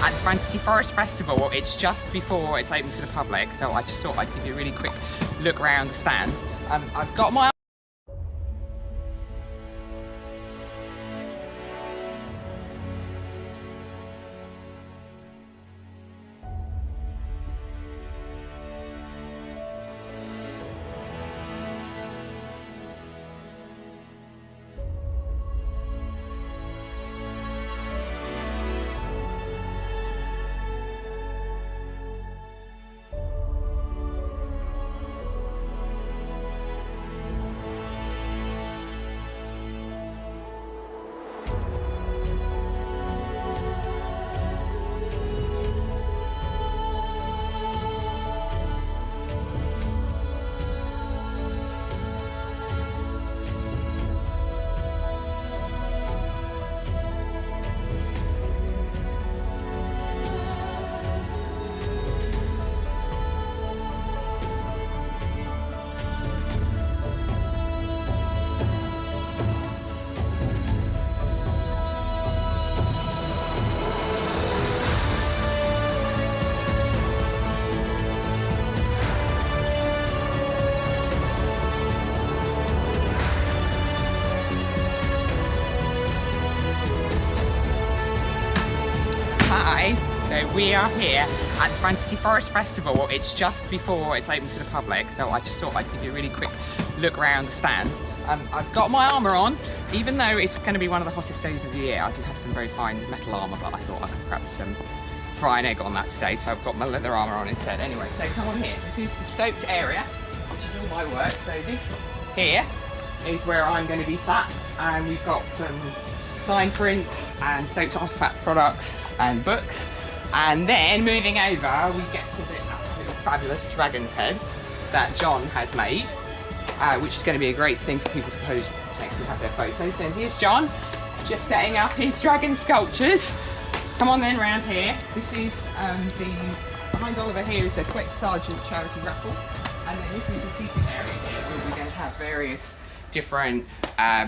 at the Fantasy Forest Festival. It's just before it's open to the public, so I just thought I'd give you a really quick look around the stand. I've got my Hi, so we are here at the Fantasy Forest Festival. It's just before it's open to the public, so I just thought I'd give you a really quick look around the stand. I've got my armour on, even though it's going to be one of the hottest days of the year. I do have some very fine metal armour, but I thought I could perhaps fry an egg on that today, so I've got my leather armour on instead. Anyway, so come on here. This is the stoked area, which is all my work. So this here is where I'm going to be sat, and we've got some sign prints and stoked artifact products and books, and then moving over we get to the absolutely fabulous dragon's head that John has made, which is going to be a great thing for people to pose next to have their photos. And here's John just setting up his dragon sculptures. Come on then round here. This is the behind Oliver here is a Quick Sergeant charity raffle, and then this is the seating area here where we're going to have various different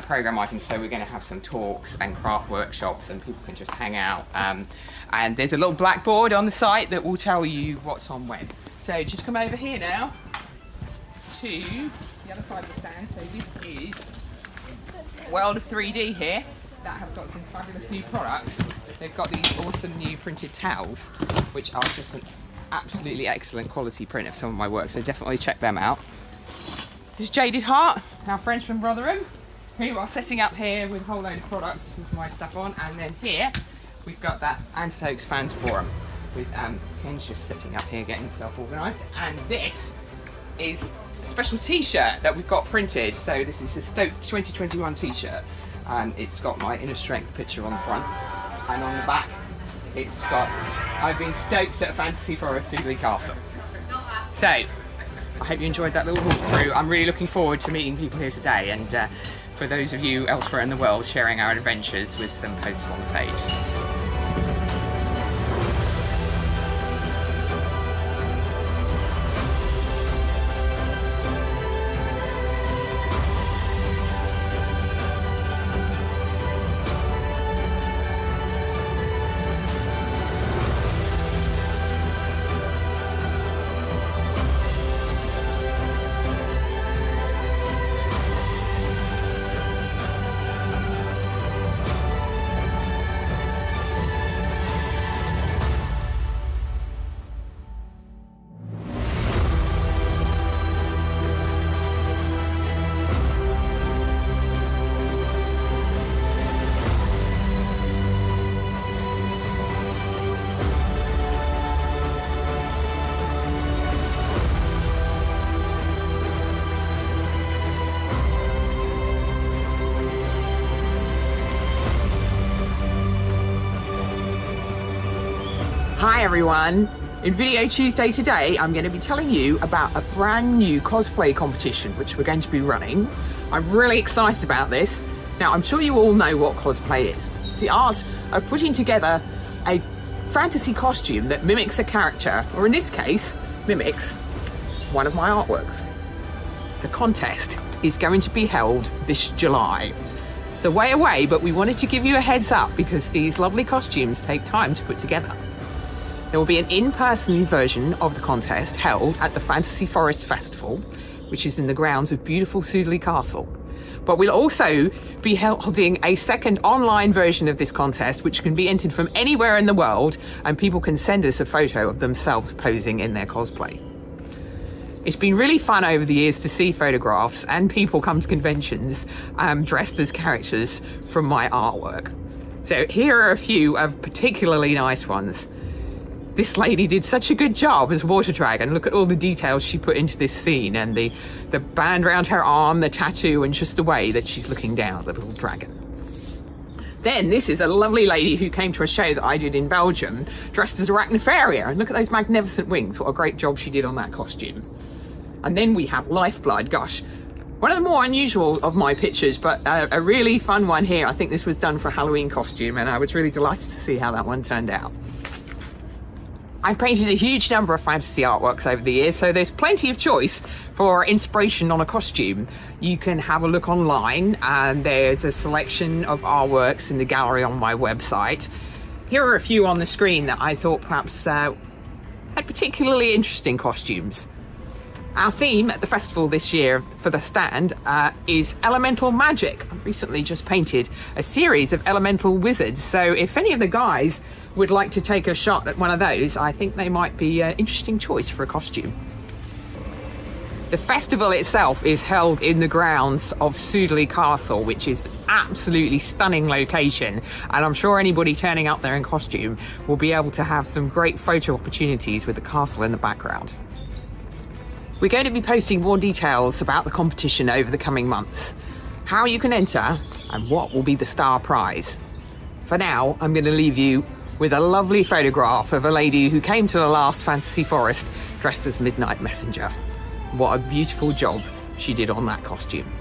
program items. So we're going to have some talks and craft workshops, and people can just hang out, and there's a little blackboard on the site that will tell you what's on when. So just come over here now to the other side of the stand. So this is World of 3D here that have got some fabulous new products. They've got these awesome new printed towels, which are just an absolutely excellent quality print of some of my work, so definitely check them out. This is Jaded Heart, our friends from Rotherham, who are setting up here with a whole load of products with my stuff on. And then here we've got that Anne Stokes Fans Forum with Ken's just sitting up here getting himself organised. And this is a special t-shirt that we've got printed. So this is the Stoked 2021 t-shirt. It's got my inner strength picture on the front, and on the back it's got I've been stoked at Fantasy Forest Sigley Castle. So I hope you enjoyed that little walkthrough. I'm really looking forward to meeting people here today, and for those of you elsewhere in the world, sharing our adventures with some posts on the page. Hi everyone! In Video Tuesday today, I'm going to be telling you about a brand new cosplay competition which we're going to be running. I'm really excited about this. Now, I'm sure you all know what cosplay is. It's the art of putting together a fantasy costume that mimics a character, or in this case, mimics one of my artworks. The contest is going to be held this July. It's a way away, but we wanted to give you a heads up because these lovely costumes take time to put together. There will be an in-person version of the contest held at the Fantasy Forest Festival, which is in the grounds of beautiful Sudeley Castle. But we'll also be holding a second online version of this contest, which can be entered from anywhere in the world, and people can send us a photo of themselves posing in their cosplay. It's been really fun over the years to see photographs and people come to conventions dressed as characters from my artwork. So here are a few of particularly nice ones. This lady did such a good job as Water Dragon. Look at all the details she put into this scene, and the band around her arm, the tattoo, and just the way that she's looking down at the little dragon. Then this is a lovely lady who came to a show that I did in Belgium, dressed as Arachnofaria. And look at those magnificent wings. What a great job she did on that costume. And then we have Lifeblood. Gosh, one of the more unusual of my pictures, but a really fun one here. I think this was done for a Halloween costume, and I was really delighted to see how that one turned out. I've painted a huge number of fantasy artworks over the years, so there's plenty of choice for inspiration on a costume. You can have a look online, and there's a selection of artworks in the gallery on my website. Here are a few on the screen that I thought perhaps had particularly interesting costumes. Our theme at the festival this year for the stand is elemental magic. I've recently just painted a series of elemental wizards, so if any of the guys would like to take a shot at one of those, I think they might be an interesting choice for a costume. The festival itself is held in the grounds of Sudeley Castle, which is an absolutely stunning location, and I'm sure anybody turning up there in costume will be able to have some great photo opportunities with the castle in the background. We're going to be posting more details about the competition over the coming months, how you can enter, and what will be the star prize. For now, I'm going to leave you with a lovely photograph of a lady who came to the last Fantasy Forest dressed as Midnight Messenger. What a beautiful job she did on that costume.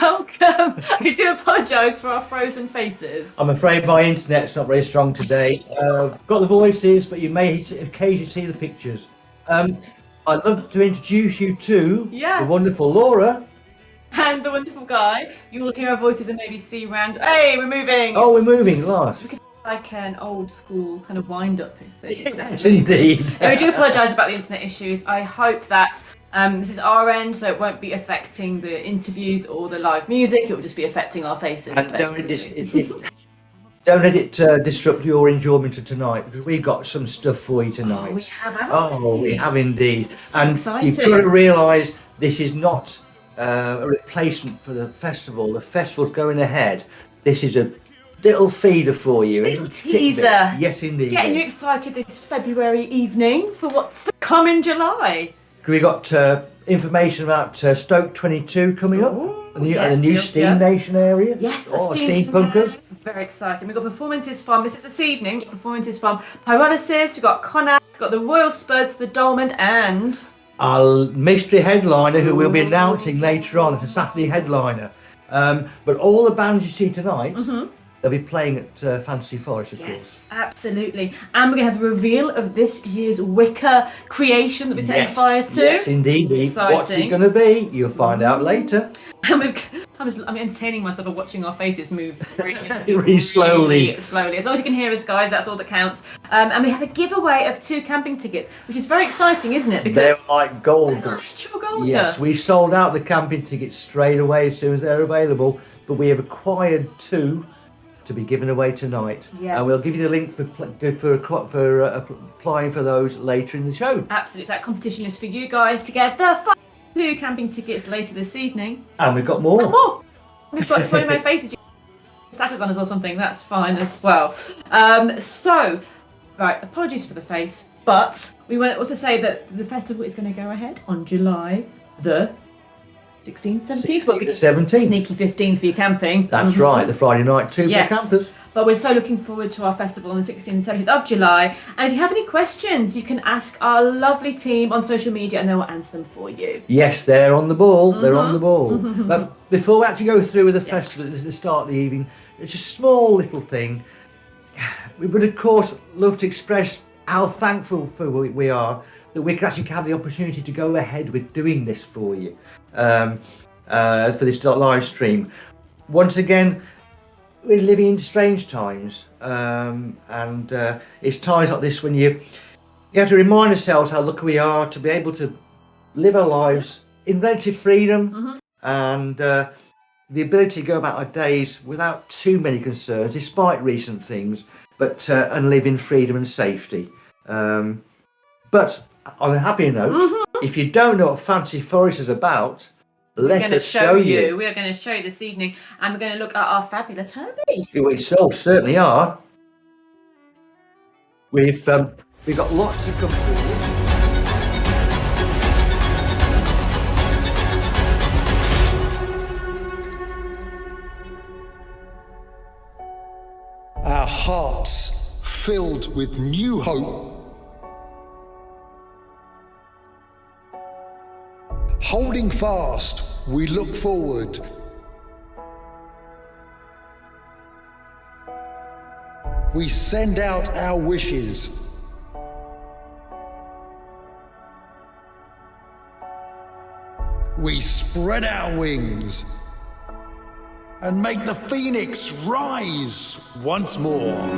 welcome. I do apologise for our frozen faces. I'm afraid my internet's not very strong today. Got the voices, but you may occasionally see the pictures. I'd love to introduce you to the wonderful Laura. And the wonderful Guy. You'll hear our voices and maybe see round. Hey, we're moving. Oh, we're moving, last. Like an old school kind of wind up thing. Yes, indeed. We do apologise about the internet issues. I hope that this is our end, so it won't be affecting the interviews or the live music. It will just be affecting our faces. And don't let it disrupt your enjoyment of tonight, because we've got some stuff for you tonight. Oh, we have, haven't Oh, we have indeed. So and exciting. You've got to realise this is not a replacement for the festival. The festival's going ahead. This is a little feeder for you. A little teaser. Yes, indeed. Getting you excited this February evening for what's to come in July. We got information about Stoke 22 coming up, and the new Steam Nation area. Yes, steampunkers. Very exciting. We've got performances from, this is this evening, performances from Pyrolysis, we've got Connor, we've got the Royal Spuds, the Dolmen, and our mystery headliner, who we'll be announcing later on. It's a Saturday headliner. But all the bands you see tonight, they'll be playing at Fantasy Forest, of course. Yes, absolutely. And we're going to have the reveal of this year's Wicker creation that we're setting fire to. Yes, indeed. What's it going to be? You'll find out later. And I'm entertaining myself by watching our faces move really slowly. As long as you can hear us, guys, that's all that counts. And we have a giveaway of 2 camping tickets, which is very exciting, isn't it? Because they're like gold dust. Gold yes, dust. We sold out the camping tickets straight away as soon as they're available, but we have acquired 2 to be given away tonight. Yes. And we'll give you the link for applying for those later in the show. Absolutely. So that competition is for you guys to get the 2 camping tickets later this evening. And we've got more. We've got slow-mo faces. Status on us or something. That's fine as well. So, right, apologies for the face, but we want to also say that the festival is going to go ahead on July the 16th, 17th? 17th. Sneaky 15th for your camping. That's right, the Friday night too for campers. But we're so looking forward to our festival on the 16th and 17th of July. And if you have any questions, you can ask our lovely team on social media and they will answer them for you. Yes, they're on the ball. They're on the ball. But before we actually go through with the festival at the start of the evening, it's a small little thing. We would, of course, love to express how thankful we are that we can actually have the opportunity to go ahead with doing this for you, for this live stream. Once again, we're living in strange times, and it's times like this when you have to remind ourselves how lucky we are to be able to live our lives in relative freedom and the ability to go about our days without too many concerns, despite recent things, but and live in freedom and safety. But on a happier note, if you don't know what Fantasy Forest is about, let us show you. We are going to show you this evening, and we're going to look at our fabulous Herbie. We certainly are. We've got lots to come through. Our hearts filled with new hope. Holding fast, we look forward. We send out our wishes. We spread our wings and make the phoenix rise once more.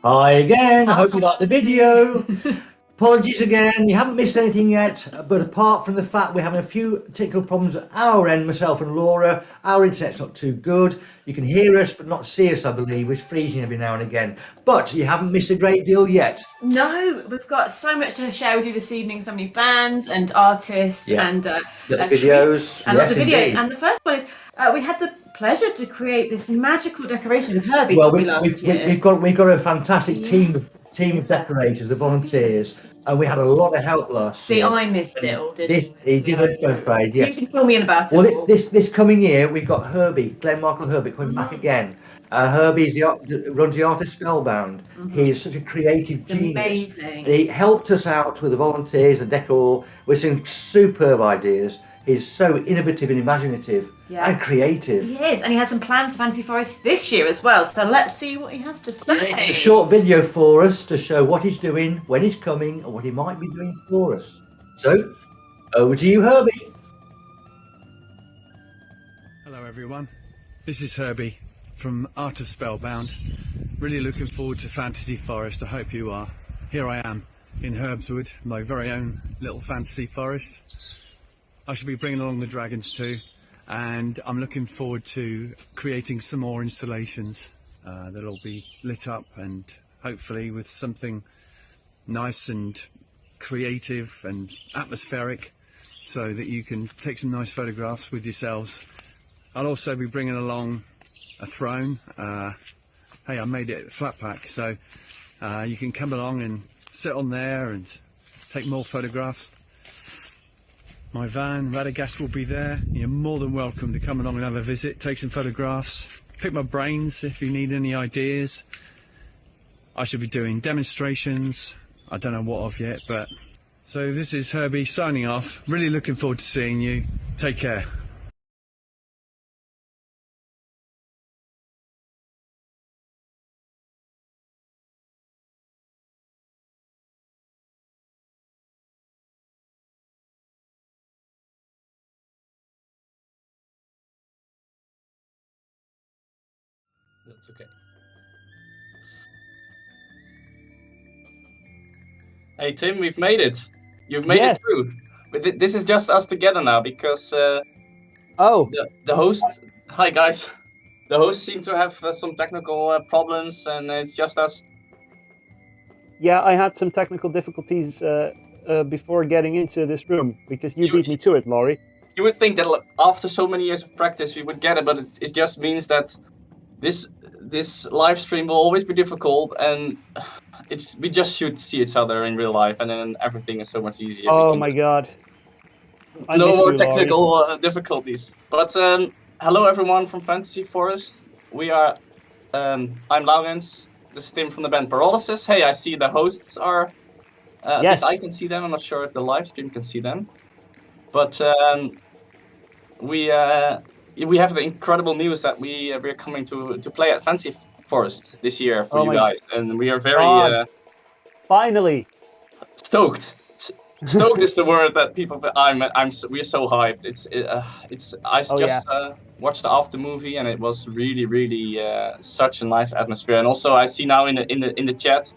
Hi again. I hope you Hi. liked the video. Apologies again. You haven't missed anything yet, but apart from the fact we're having a few technical problems at our end, myself and Laura, our internet's not too good. You can hear us, but not see us, I believe. We're freezing every now and again. But you haven't missed a great deal yet. No, we've got so much to share with you this evening. So many bands and artists and videos, treats and lots of videos. indeed. And the first one is we had the pleasure to create this magical decoration with Herbie Well, last year. we've got a fantastic team of decorators, the volunteers, and we had a lot of help last year. See, I missed it all, didn't you? He did, I'm afraid, yes. You can fill me in about it. Well, all. this coming year, we've got Herbie, Glenn Michael Herbie, coming back again. Herbie runs the Art of Spellbound. He is such a creative genius. Amazing. He helped us out with the volunteers, the decor, with some superb ideas. He's so innovative and imaginative and creative. He is, and he has some plans for Fantasy Forest this year as well. So let's see what he has to say. A short video for us to show what he's doing, when he's coming, and what he might be doing for us. So, over to you, Herbie. Hello everyone, this is Herbie from Art of Spellbound. Really looking forward to Fantasy Forest, I hope you are. Here I am in Herbswood, my very own little fantasy forest. I shall be bringing along the dragons too, and I'm looking forward to creating some more installations that'll be lit up and hopefully with something nice and creative and atmospheric so that you can take some nice photographs with yourselves. I'll also be bringing along a throne. Hey, I made it flat pack, so you can come along and sit on there and take more photographs. My van, Radagast, will be there. You're more than welcome to come along and have a visit, take some photographs, pick my brains if you need any ideas. I should be doing demonstrations. I don't know what of yet, but... So this is Herbie signing off. Really looking forward to seeing you. Take care. That's okay. Hey Tim, we've made it. You've made it through. This is just us together now because the host. Hi guys. The host seemed to have some technical problems, and it's just us. Yeah, I had some technical difficulties before getting into this room because you beat me to it, Laurie. You would think that after so many years of practice we would get it, but it just means that this live stream will always be difficult, and we just should see each other in real life, and then everything is so much easier. Oh my god. No more technical difficulties. But hello everyone from Fantasy Forest. We are I'm Laurens. This is Tim from the band Paralysis. Hey, I see the hosts are at least I can see them. I'm not sure if the live stream can see them. But we have the incredible news that we're coming to play at Fantasy Forest this year for you guys, and we are very finally stoked. Stoked is the word that people. We're so hyped. I just watched the after movie, and it was really such a nice atmosphere. And also, I see now in the chat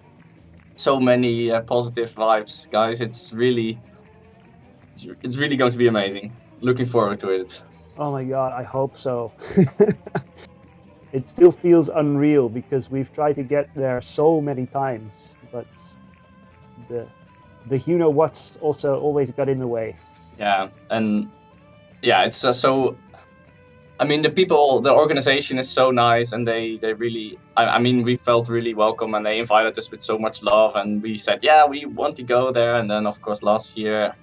so many positive vibes, guys. It's really going to be amazing. Looking forward to it. Oh my god, I hope so. It still feels unreal because we've tried to get there so many times, but the you know what's also always got in the way. Yeah, and yeah, it's so. I mean, the organization is so nice, and they really. I mean, we felt really welcome, and they invited us with so much love, and we said, yeah, we want to go there. And then, of course, last year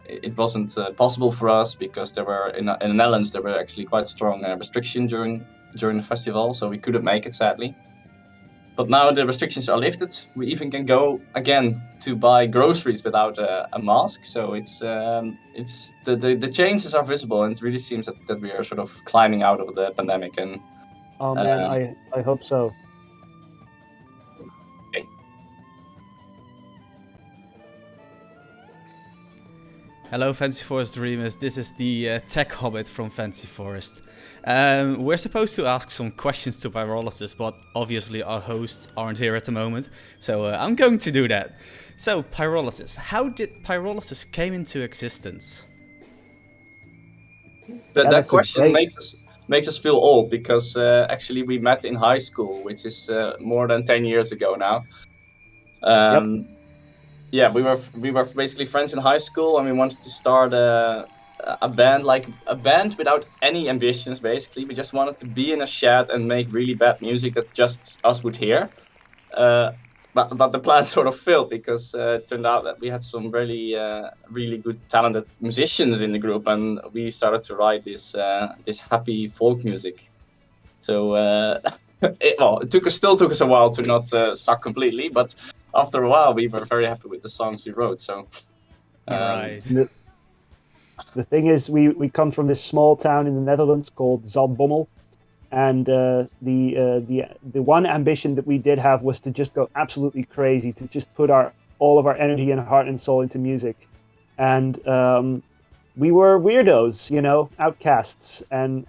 it wasn't possible for us because there were in the Netherlands there were actually quite strong restrictions during the festival, so we couldn't make it, sadly. But now the restrictions are lifted. We even can go again to buy groceries without a mask. So it's the changes are visible, and it really seems that we are sort of climbing out of the pandemic. And oh man, I hope so. Okay. Hello, Fantasy Forest Dreamers. This is the Tech Hobbit from Fantasy Forest. We're supposed to ask some questions to Pyrolysis, but obviously our hosts aren't here at the moment, so I'm going to do that. So, Pyrolysis, how did Pyrolysis came into existence? That question makes us feel old because actually we met in high school, which is more than 10 years ago now. Yeah, we were basically friends in high school, and we wanted to start a band, like a band without any ambitions. Basically, we just wanted to be in a shed and make really bad music that just us would hear. But the plan sort of failed because it turned out that we had some really good talented musicians in the group, and we started to write this happy folk music. So it still took us a while to not suck completely, but after a while we were very happy with the songs we wrote. So Alright. The thing is, we come from this small town in the Netherlands called Zaltbommel, and the one ambition that we did have was to just go absolutely crazy, to just put all of our energy and heart and soul into music, and we were weirdos, you know, outcasts, and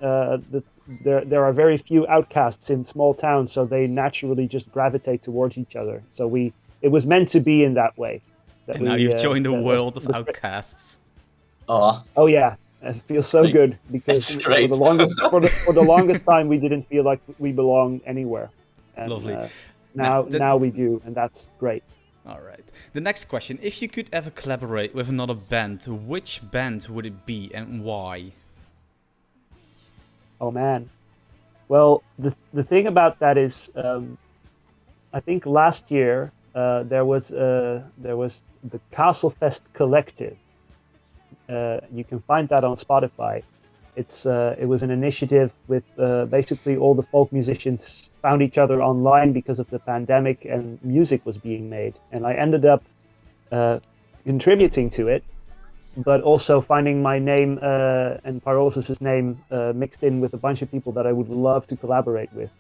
there are very few outcasts in small towns, so they naturally just gravitate towards each other. So it was meant to be in that way. And now you've joined the world of outcasts. Oh yeah, it feels so good because for the longest time we didn't feel like we belonged anywhere. And, Lovely. Now we do, and that's great. All right. The next question: if you could ever collaborate with another band, which band would it be and why? Oh man. Well, the thing about that is, I think last year there was the Castlefest Collective. You can find that on Spotify. It was an initiative with basically all the folk musicians found each other online because of the pandemic, and music was being made. And I ended up contributing to it, but also finding my name and Pyrolysis' name mixed in with a bunch of people that I would love to collaborate with,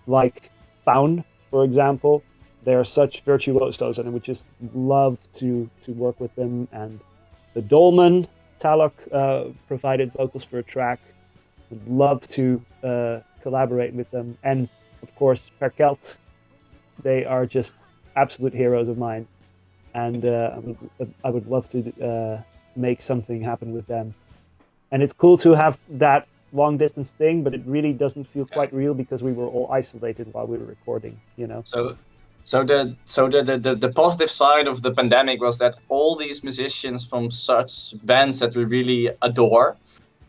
like Faun, for example. They're such virtuosos, and I would just love to work with them. And the Dolmen, Talok provided vocals for a track. Would love to collaborate with them. And of course, Perkelt. They are just absolute heroes of mine. And I would love to make something happen with them. And it's cool to have that long distance thing, but it really doesn't feel quite real because we were all isolated while we were recording, you know. So the positive side of the pandemic was that all these musicians from such bands that we really adore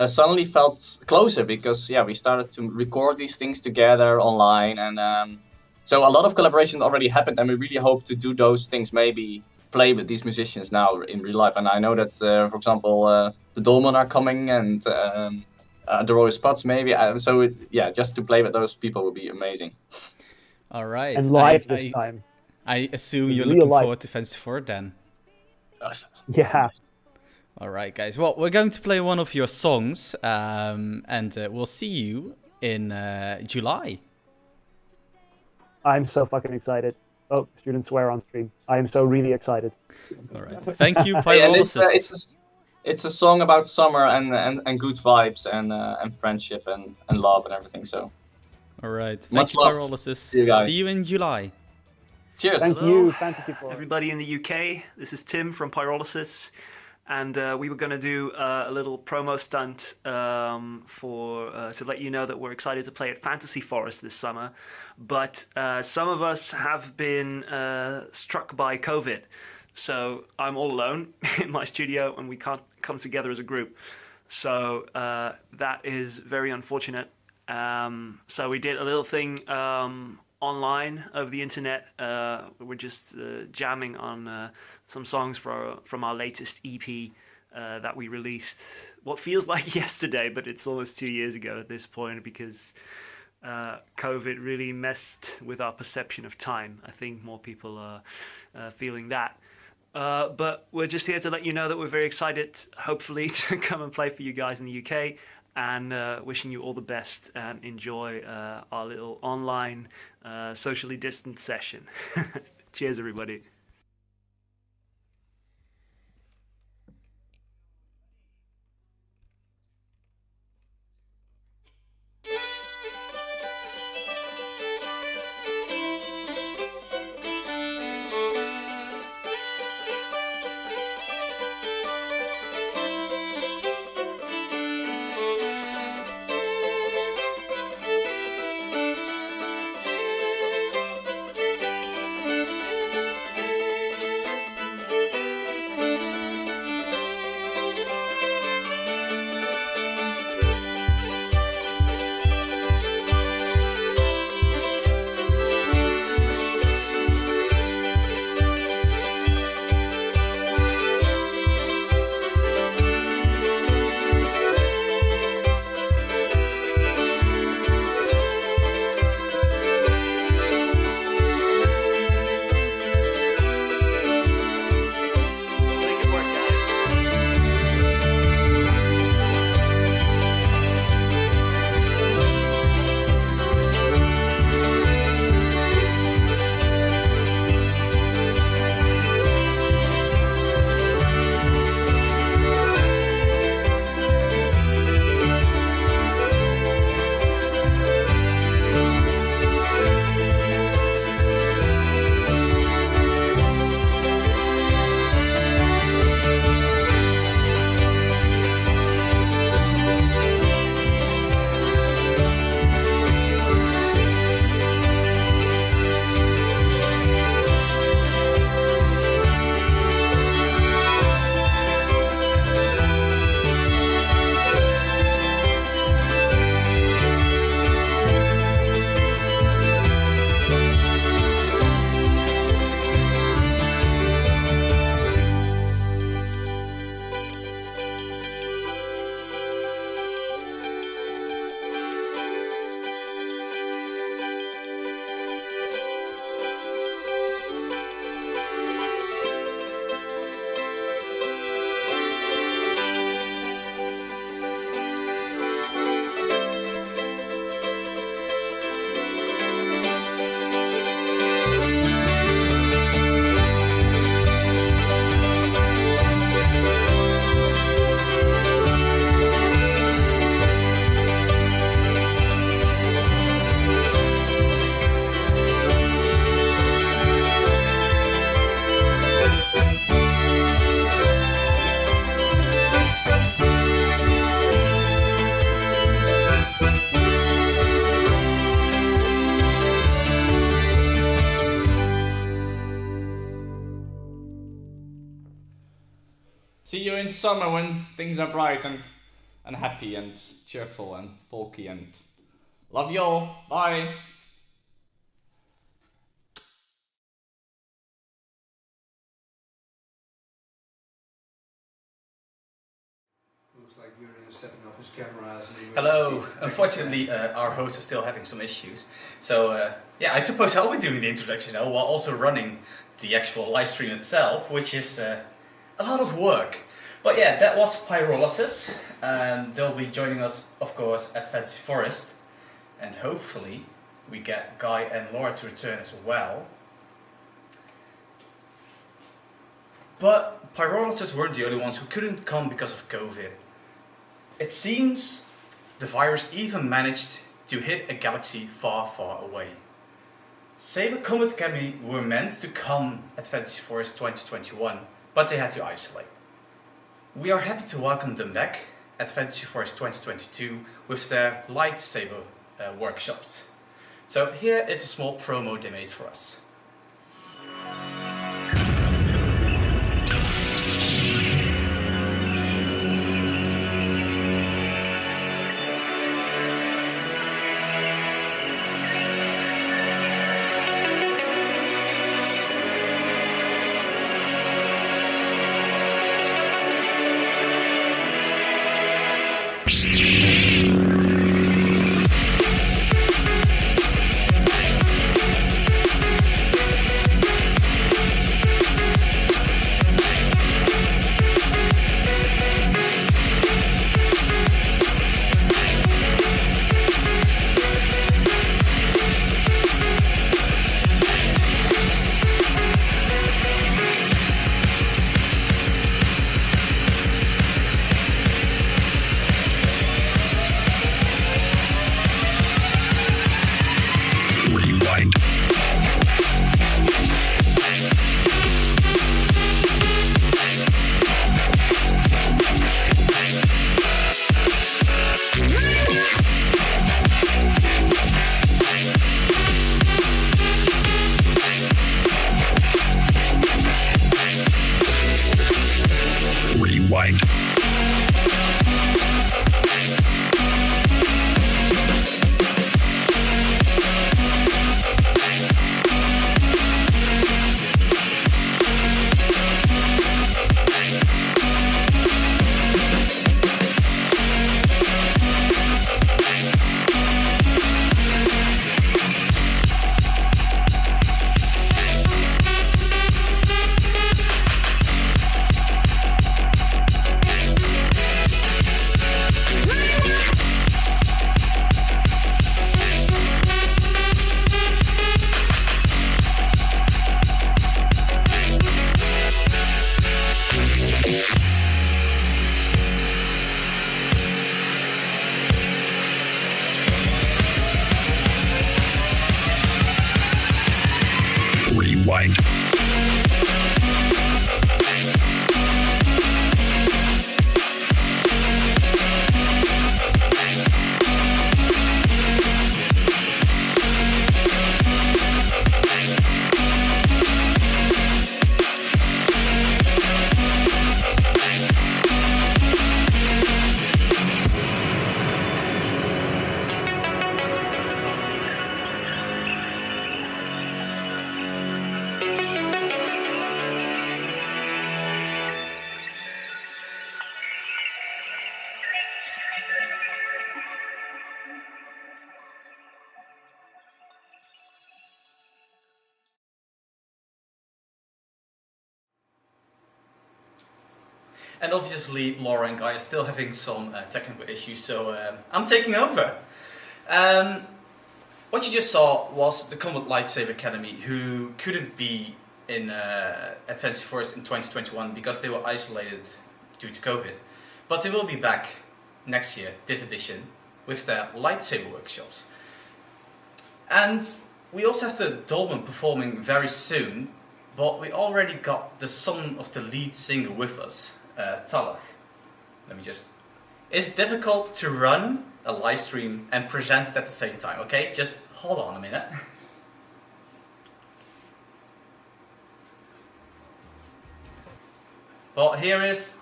suddenly felt closer because we started to record these things together online, and so a lot of collaboration already happened, and we really hope to do those things, maybe play with these musicians now in real life. And I know that for example the Dolmen are coming, and the Royal Spots maybe, just to play with those people would be amazing. All right. And live this time. I assume you're looking forward to Fantasy 4 then. Yeah. All right, guys. Well, we're going to play one of your songs, and we'll see you in July. I'm so fucking excited. Oh, students swear on stream. I am so really excited. All right. Thank you, Pyrolysis. It's a song about summer and good vibes and friendship and love and everything. So. All right. Much Thank you, love. Pyrolysis. See you in July. Cheers. Thank you, Fantasy 4. Everybody in the UK, this is Tim from Pyrolysis, and we were going to do a little promo stunt to let you know that we're excited to play at Fantasy Forest this summer, but some of us have been struck by COVID, so I'm all alone in my studio and we can't come together as a group, so that is very unfortunate. So we did a little thing online over the internet. We're just jamming on some songs from our latest EP that we released what feels like yesterday, but it's almost 2 years ago at this point because COVID really messed with our perception of time. I think more people are feeling that. But we're just here to let you know that we're very excited, hopefully, to come and play for you guys in the UK. And wishing you all the best and enjoy our little online socially distant session. Cheers, everybody. See you in summer when things are bright and happy and cheerful and folky and love you all. Bye. Looks like Yuri is setting up his cameras. Hello. Unfortunately, our host is still having some issues. So, yeah, I suppose I'll be doing the introduction now while also running the actual live stream itself, which is a lot of work. But yeah, that was Pyrolysis. They'll be joining us, of course, at Fantasy Forest. And hopefully we get Guy and Laura to return as well. But Pyrolysis weren't the only ones who couldn't come because of COVID. It seems the virus even managed to hit a galaxy far, far away. Saber Comet Academy were meant to come at Fantasy Forest 2021, but they had to isolate. We are happy to welcome them back at Fantasy Forest 2022 with their lightsaber workshops. So here is a small promo they made for us. Rewind. And obviously Laura and Guy are still having some technical issues, so I'm taking over. What you just saw was the Combat Lightsaber Academy, who couldn't be in at Fantasy Forest in 2021 because they were isolated due to COVID. But they will be back next year, this edition, with their lightsaber workshops. And we also have the Dolmen performing very soon, but we already got the son of the lead singer with us, Talach. Let me just... It's difficult to run a live stream and present it at the same time, okay? Just hold on a minute. Well, here is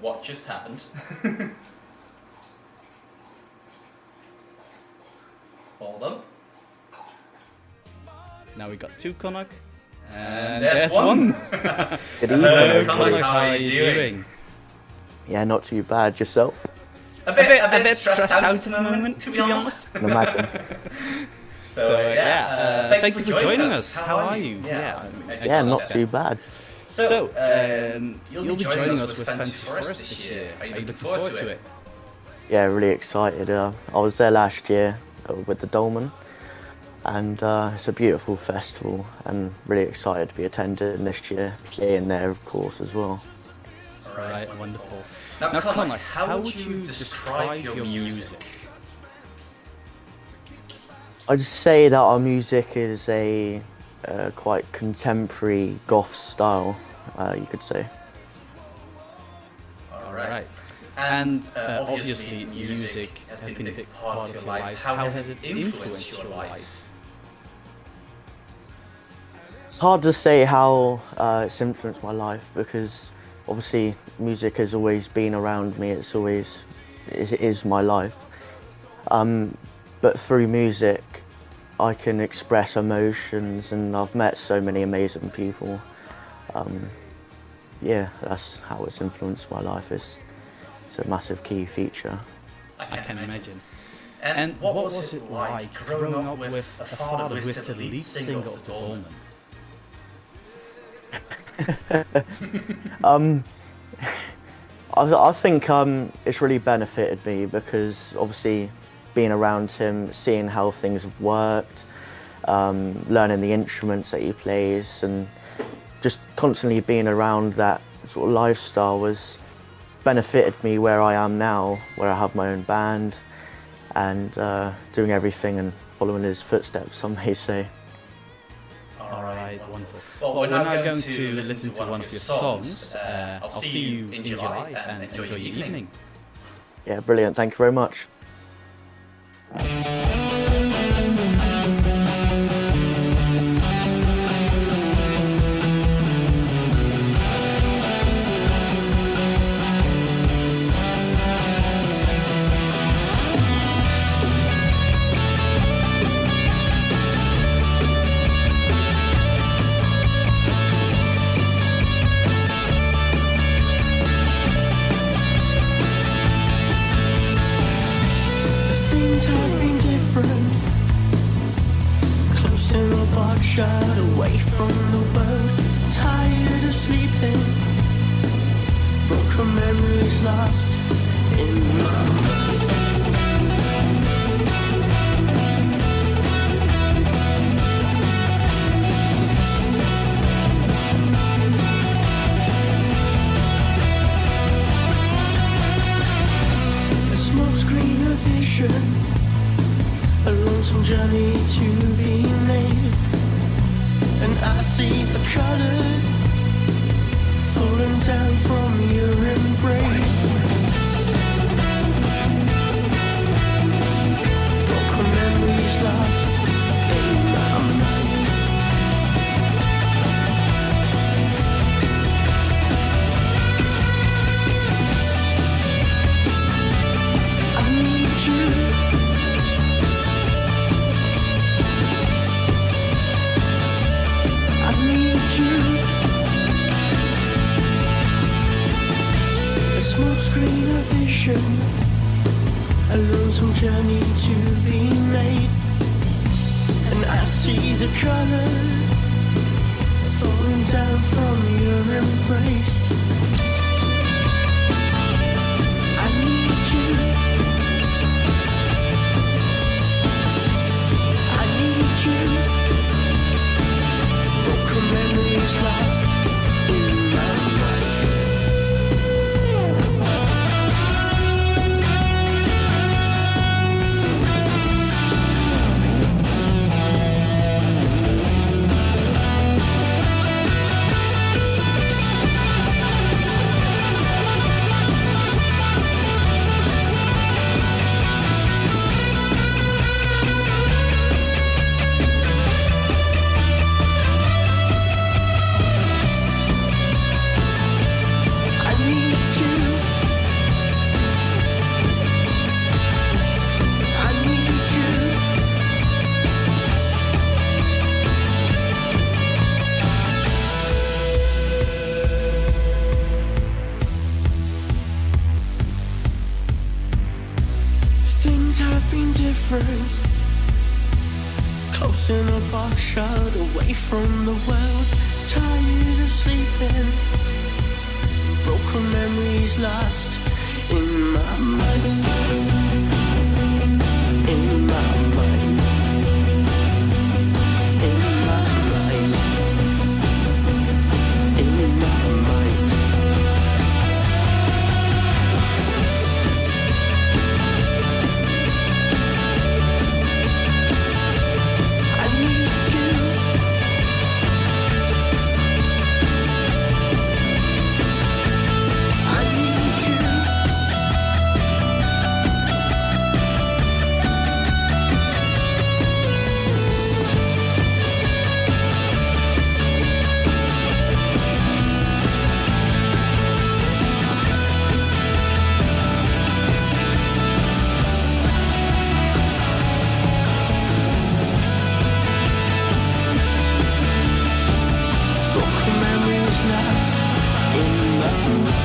what just happened. Hold on. Now we got 2 Connacht. And there's one. Good evening. Hello, Connacht, Connacht, how are you doing? Yeah, not too bad. Yourself? A bit stressed out at the moment, to be honest. Can imagine. So yeah, thank you for joining us. How are you? Yeah, not too bad. So, you'll be joining us with Fantasy Forest this year. Are you looking forward to it? Yeah, really excited. I was there last year with the Dolmen, and it's a beautiful festival, and really excited to be attending this year, playing there, of course, as well. Right, wonderful. Now Connacht, how would you describe your music? I'd say that our music is a quite contemporary goth style, you could say. Alright. And obviously music has been a big part of your life. How has it influenced your life? It's hard to say how it's influenced my life, because obviously music has always been around me. It is my life. But through music, I can express emotions, and I've met so many amazing people. Yeah, that's how it's influenced my life. It's a massive key feature. I can imagine. And what was it like growing up with a father who is the lead singer of the Dolmen? I think it's really benefited me, because obviously being around him, seeing how things have worked, learning the instruments that he plays, and just constantly being around that sort of lifestyle was benefited me where I am now, where I have my own band, and doing everything and following his footsteps, some may say. Alright, wonderful. Well, we're now going to listen to one of your songs. I'll see you in July, and enjoy your evening. Yeah, brilliant. Thank you very much. Shut away from the world, tired of sleeping, broken memories lost in my mind. A smoke screen of vision, a lonesome journey to be made. And I see the colors falling down from your embrace. Broken memories lost in my mind. I need you. A smoke screen of vision, a lonesome journey to be made. And I see the colors falling down from your embrace. I need you. I need you. Broken memories lost in my mind. shut away from the world, tired of sleeping, broken memories lost in my mind, in my mind, in my mind, in my mind. I need you. I need you. Broken memories lost in my mind.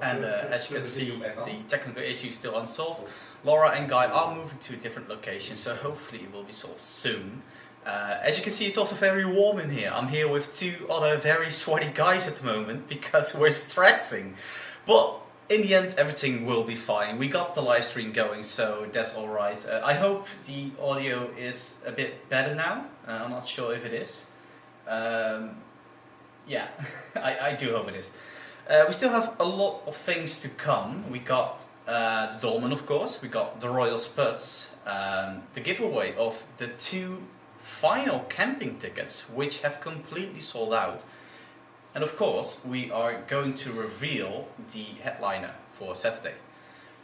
And as you can see, the technical issue is still unsolved. Laura and Guy are moving to a different location, so hopefully it will be solved soon. As you can see, it's also very warm in here. I'm here with two other very sweaty guys at the moment because we're stressing. But in the end, everything will be fine. We got the live stream going, so that's alright. I hope the audio is a bit better now. I'm not sure if it is. Yeah, I do hope it is. We still have a lot of things to come. We got the Dolmen, of course. We got the Royal Spuds. The giveaway of the 2 final camping tickets, which have completely sold out. And of course, we are going to reveal the headliner for Saturday.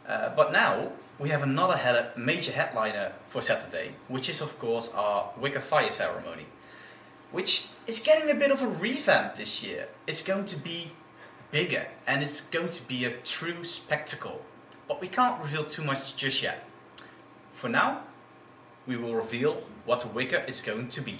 But now, we have another major headliner for Saturday, which is of course our Wicker Fire ceremony, which is getting a bit of a revamp this year. It's going to be bigger and it's going to be a true spectacle, but we can't reveal too much just yet. For now, we will reveal what the Wicker is going to be.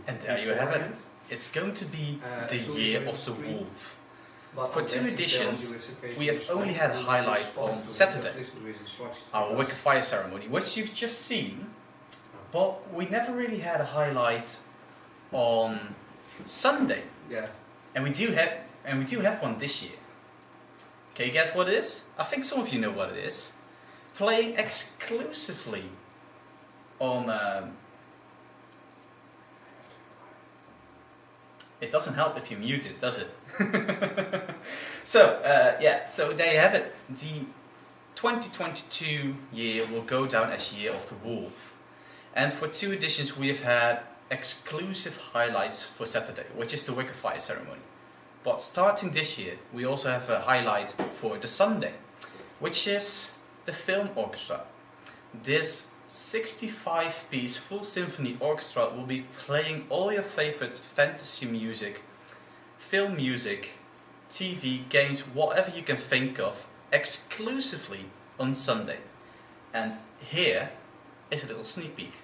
And there you have it. It's going to be the year of the wolf. For 2 editions, we have only had a highlight on Saturday, our Wicker Fire ceremony, which you've just seen, but we never really had a highlight on Sunday. Yeah. And we do have one this year. Can you guess what it is? I think some of you know what it is. Playing exclusively on it doesn't help if you mute it, does it? So, yeah, so there you have it. The 2022 year will go down as Year of the Wolf. And for 2 editions we have had exclusive highlights for Saturday, which is the Wicker Fire ceremony. But starting this year, we also have a highlight for the Sunday, which is the film orchestra. This 65-piece full symphony orchestra will be playing all your favorite fantasy music, film music, TV, games, whatever you can think of, exclusively on Sunday. And here is a little sneak peek.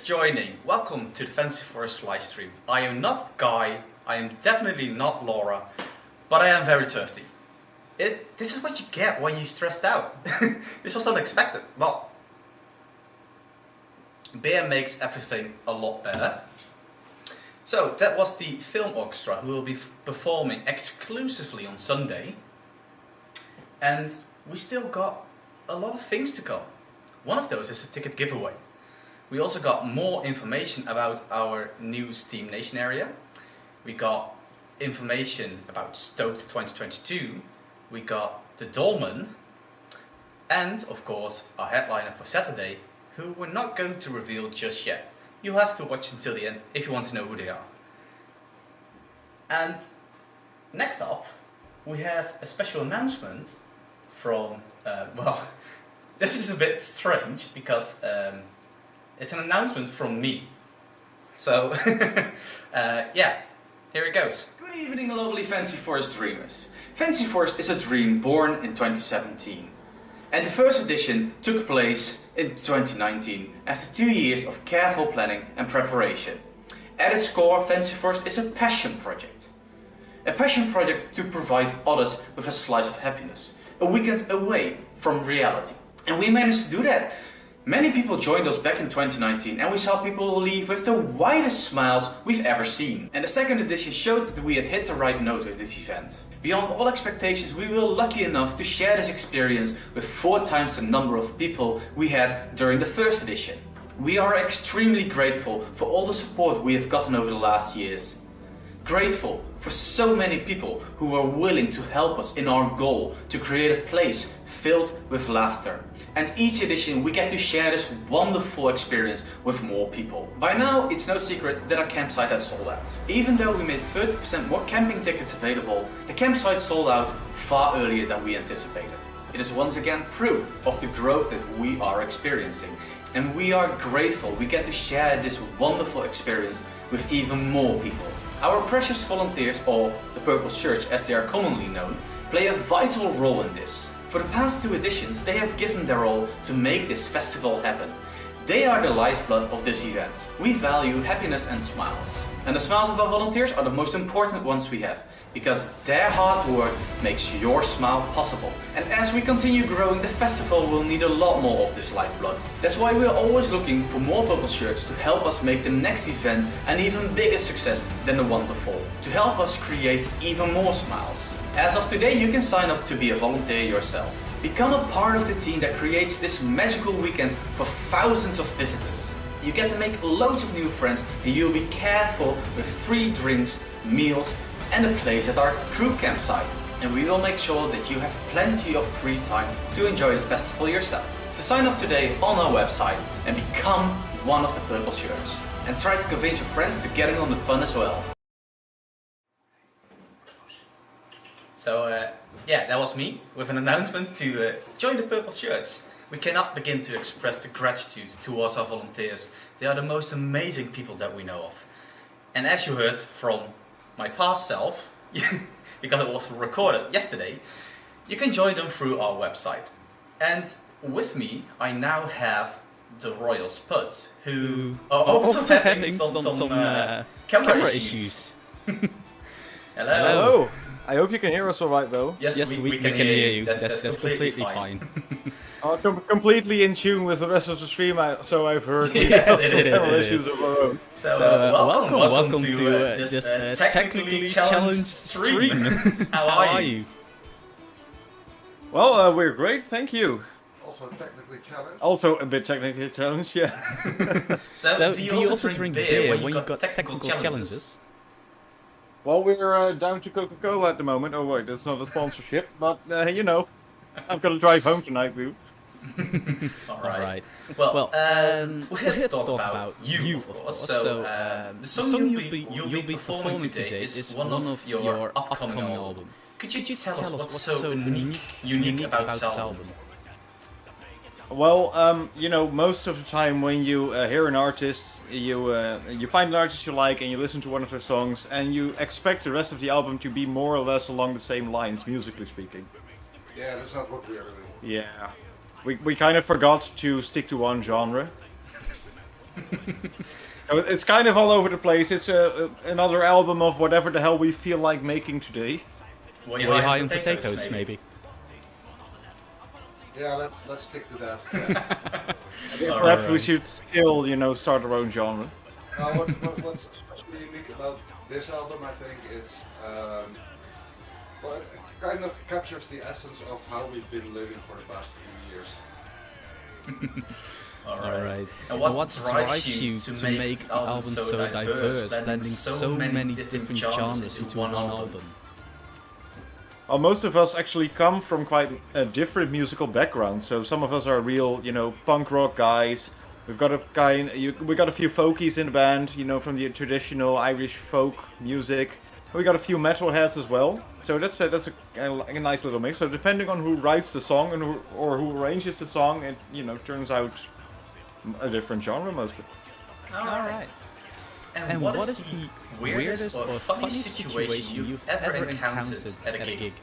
joining, welcome to the Fantasy Forest livestream. I am not Guy, I am definitely not Laura, but I am very thirsty. This is what you get when you're stressed out. This was unexpected. Well, beer makes everything a lot better. So that was the film orchestra who will be performing exclusively on Sunday. And we still got a lot of things to come. One of those is a ticket giveaway. We also got more information about our new Steam Nation area. We got information about Stoked 2022. We got the Dolmen. And of course our headliner for Saturday, who we're not going to reveal just yet. You'll have to watch until the end if you want to know who they are. And next up, we have a special announcement from, well, this is a bit strange because it's an announcement from me. So, yeah, here it goes. Good evening, lovely Fantasy Forest dreamers. Fantasy Forest is a dream born in 2017. And the first edition took place in 2019 after 2 years of careful planning and preparation. At its core, Fantasy Forest is a passion project. A passion project to provide others with a slice of happiness, a weekend away from reality. And we managed to do that. Many people joined us back in 2019 and we saw people leave with the widest smiles we've ever seen. And the second edition showed that we had hit the right note with this event. Beyond all expectations, we were lucky enough to share this experience with 4 times the number of people we had during the first edition. We are extremely grateful for all the support we have gotten over the last years. Grateful for so many people who were willing to help us in our goal to create a place filled with laughter. And each edition we get to share this wonderful experience with more people. By now it's no secret that our campsite has sold out. Even though we made 30% more camping tickets available, the campsite sold out far earlier than we anticipated. It is once again proof of the growth that we are experiencing. And we are grateful we get to share this wonderful experience with even more people. Our precious volunteers, or the Purple Shirts as they are commonly known, play a vital role in this. For the past 2 editions, they have given their all to make this festival happen. They are the lifeblood of this event. We value happiness and smiles. And the smiles of our volunteers are the most important ones we have, because their hard work makes your smile possible. And as we continue growing, the festival will need a lot more of this lifeblood. That's why we're always looking for more Purple Shirts to help us make the next event an even bigger success than the one before, to help us create even more smiles. As of today, you can sign up to be a volunteer yourself. Become a part of the team that creates this magical weekend for thousands of visitors. You get to make loads of new friends and you'll be cared for with free drinks, meals and a place at our crew campsite. And we will make sure that you have plenty of free time to enjoy the festival yourself. So sign up today on our website and become one of the Purple Shirts. And try to convince your friends to get in on the fun as well. So yeah, that was me with an announcement to join the Purple Shirts. We cannot begin to express the gratitude towards our volunteers. They are the most amazing people that we know of. And as you heard from my past self, because it was recorded yesterday, you can join them through our website. And with me, I now have the Royal Spuds, who are also having some camera issues. Hello. Hello. I hope you can hear us all right, though. Yes, we can hear you. That's completely fine. Completely in tune with the rest of the stream, so I've heard. Yes, it is. Of our own. So welcome to this technically challenged stream. How are you? Well, we're great, thank you. Also technically challenged. Also a bit technically challenged, yeah. So do you also drink beer when you've got technical challenges? Well, we're down to Coca-Cola at the moment. Oh wait, that's not a sponsorship, but you know, I'm gonna drive home tonight, boo. Alright. Well, we're here to talk about you, of course. So, the song you'll be performing today is one of your upcoming album. Could you tell us what's so unique about this album? Well, you know, most of the time when you hear an artist, you find an artist you like and you listen to one of their songs and you expect the rest of the album to be more or less along the same lines, musically speaking. Yeah, that's not what we are doing. Yeah. We kind of forgot to stick to one genre. It's kind of all over the place. It's another album of whatever the hell we feel like making today. Way Way high on potatoes, maybe. Yeah, let's stick to that. Perhaps we should still, start our own genre. What's especially unique about this album, I think, is well, it kind of captures the essence of how we've been living for the past few years. Alright. And what drives you to make the album so diverse, blending so many different genres into one album? Well, most of us actually come from quite a different musical background. So some of us are real, punk rock guys. We've got a we got a few folkies in the band, from the traditional Irish folk music. We got a few metalheads as well. So that's a nice little mix. So depending on who writes the song and who arranges the song, it turns out a different genre mostly. All right. And what is the weirdest or funny situation you've ever encountered at a gig?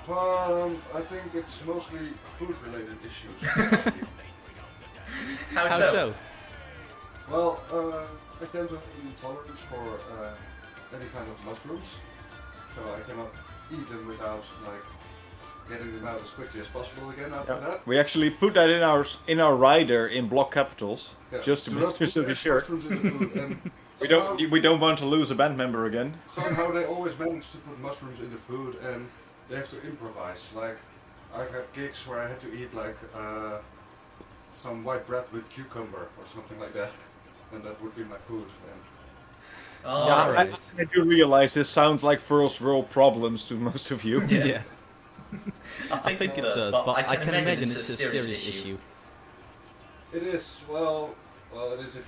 Well, I think it's mostly food-related issues. How so? Well, I tend to have intolerance for any kind of mushrooms, so I cannot eat them without getting them out as quickly as possible again after that. We actually put that in our rider in block capitals, just to be sure. We don't want to lose a band member again. Somehow they always manage to put mushrooms in the food, and they have to improvise. Like, I've had gigs where I had to eat some white bread with cucumber or something like that, and that would be my food. I do realize this sounds like first world problems to most of you. Yeah. I think it does, but I can imagine it's a serious issue. It is. Well, it is if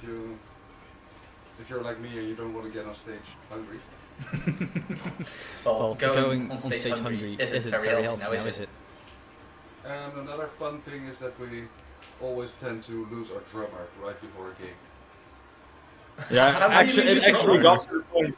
you're like me and you don't want to get on stage hungry. Well, going on stage hungry isn't very healthy now, is it? And another fun thing is that we always tend to lose our drummer right before a gig. Yeah, it actually got to the point.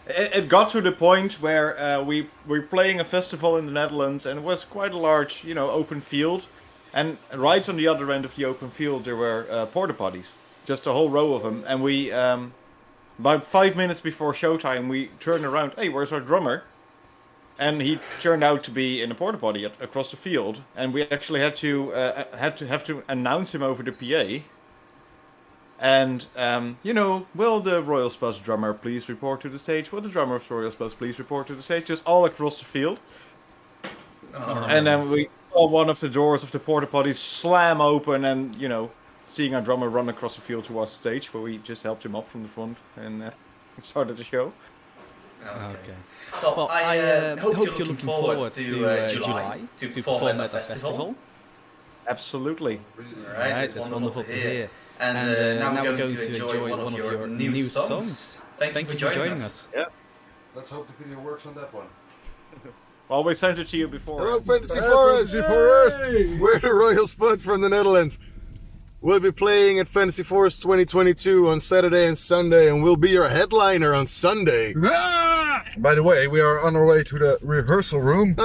It got to the point where we were playing a festival in the Netherlands, and it was quite a large, open field. And right on the other end of the open field, there were porta potties, just a whole row of them. And we, about 5 minutes before showtime, we turned around. Hey, where's our drummer? And he turned out to be in a porta potty across the field, and we actually had to announce him over the PA. And, will the Royal Spus drummer please report to the stage? Will the drummer of Royal Spus please report to the stage? Just all across the field. And then we saw one of the doors of the porta potties slam open, and, seeing our drummer run across the field towards the stage, where we just helped him up from the front and started the show. Okay. Well, I hope you're looking forward to July to perform at the festival. Absolutely. Alright, that's wonderful to hear. And now we're going to enjoy one of your new songs. Thank you for joining us. Yeah. Let's hope the video works on that one. Well, we sent it to you before. Hello, Fantasy Forest! We're the Royal Spuds from the Netherlands. We'll be playing at Fantasy Forest 2022 on Saturday and Sunday, and we'll be your headliner on Sunday. By the way, we are on our way to the rehearsal room.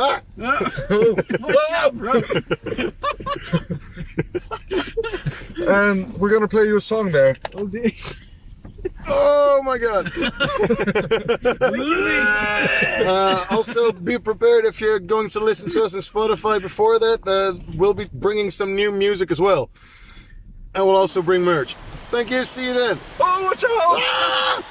And we're gonna play you a song there. Oh my god! Also, be prepared if you're going to listen to us on Spotify before that. We'll be bringing some new music as well. And we'll also bring merch. Thank you, see you then. Oh, watch out! Ah!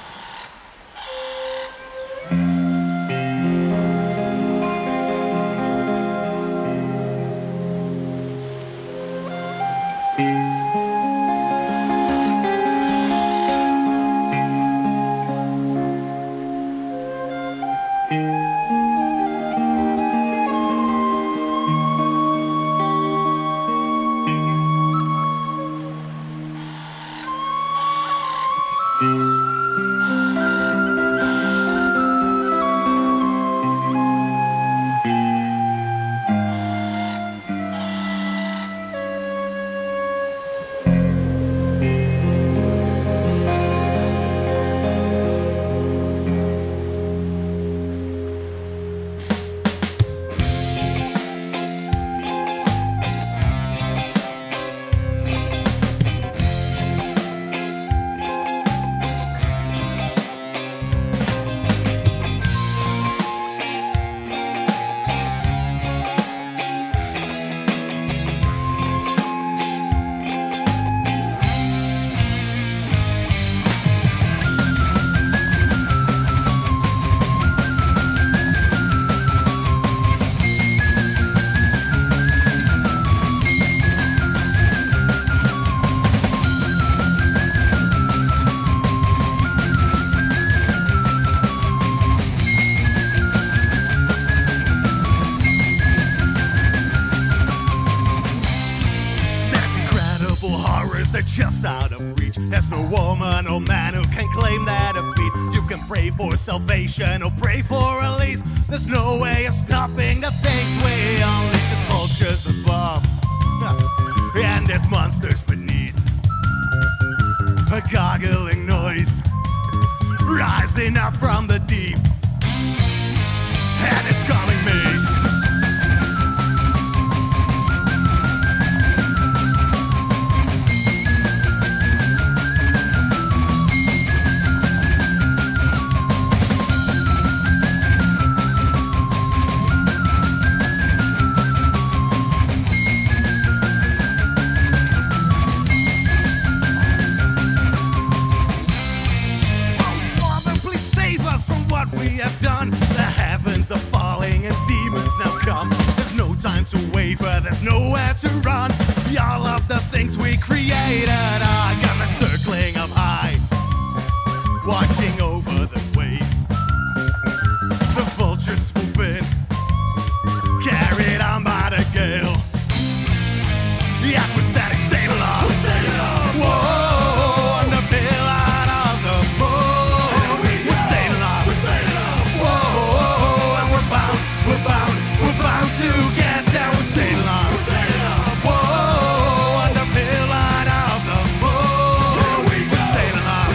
reach. There's no woman or man who can claim that defeat. You can pray for salvation or pray for release. There's no way of stopping the things we unleash as vultures above. And there's monsters beneath. A gargling noise rising up from the deep. And it's calling me. What we have done, the heavens are falling and demons now come. There's no time to waver, there's nowhere to run. All of the things we created are gonna circling up high, watching over the waves. The vultures swoop in, carried on by the gale. Yes, we're standing sail along, we're sailing along. Whoa, on the pillar of the moon. We're bound to get there. We're sailing on. Whoa, on the pillar of the moon. We're sailing on.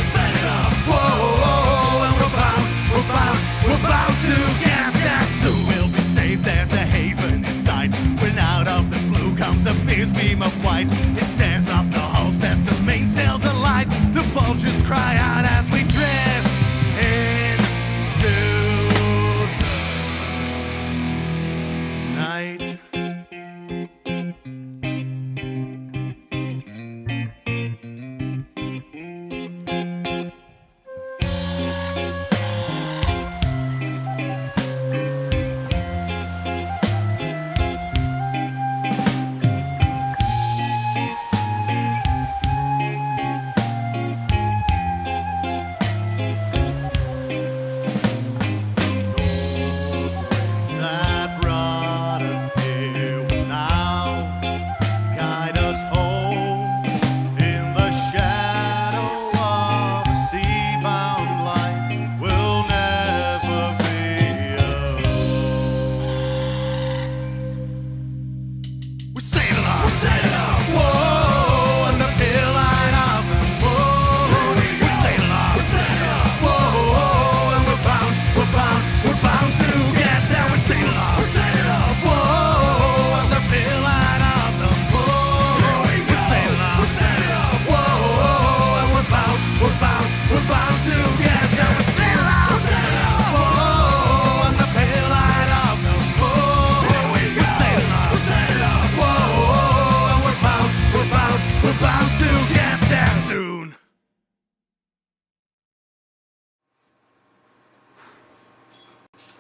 Whoa, and we're bound to get there. Soon we'll be safe. There's a haven in sight. When out of the blue comes a fierce beam of white. It sends off the hull, sets the mainsails alight. The vultures cry out as we drift into night.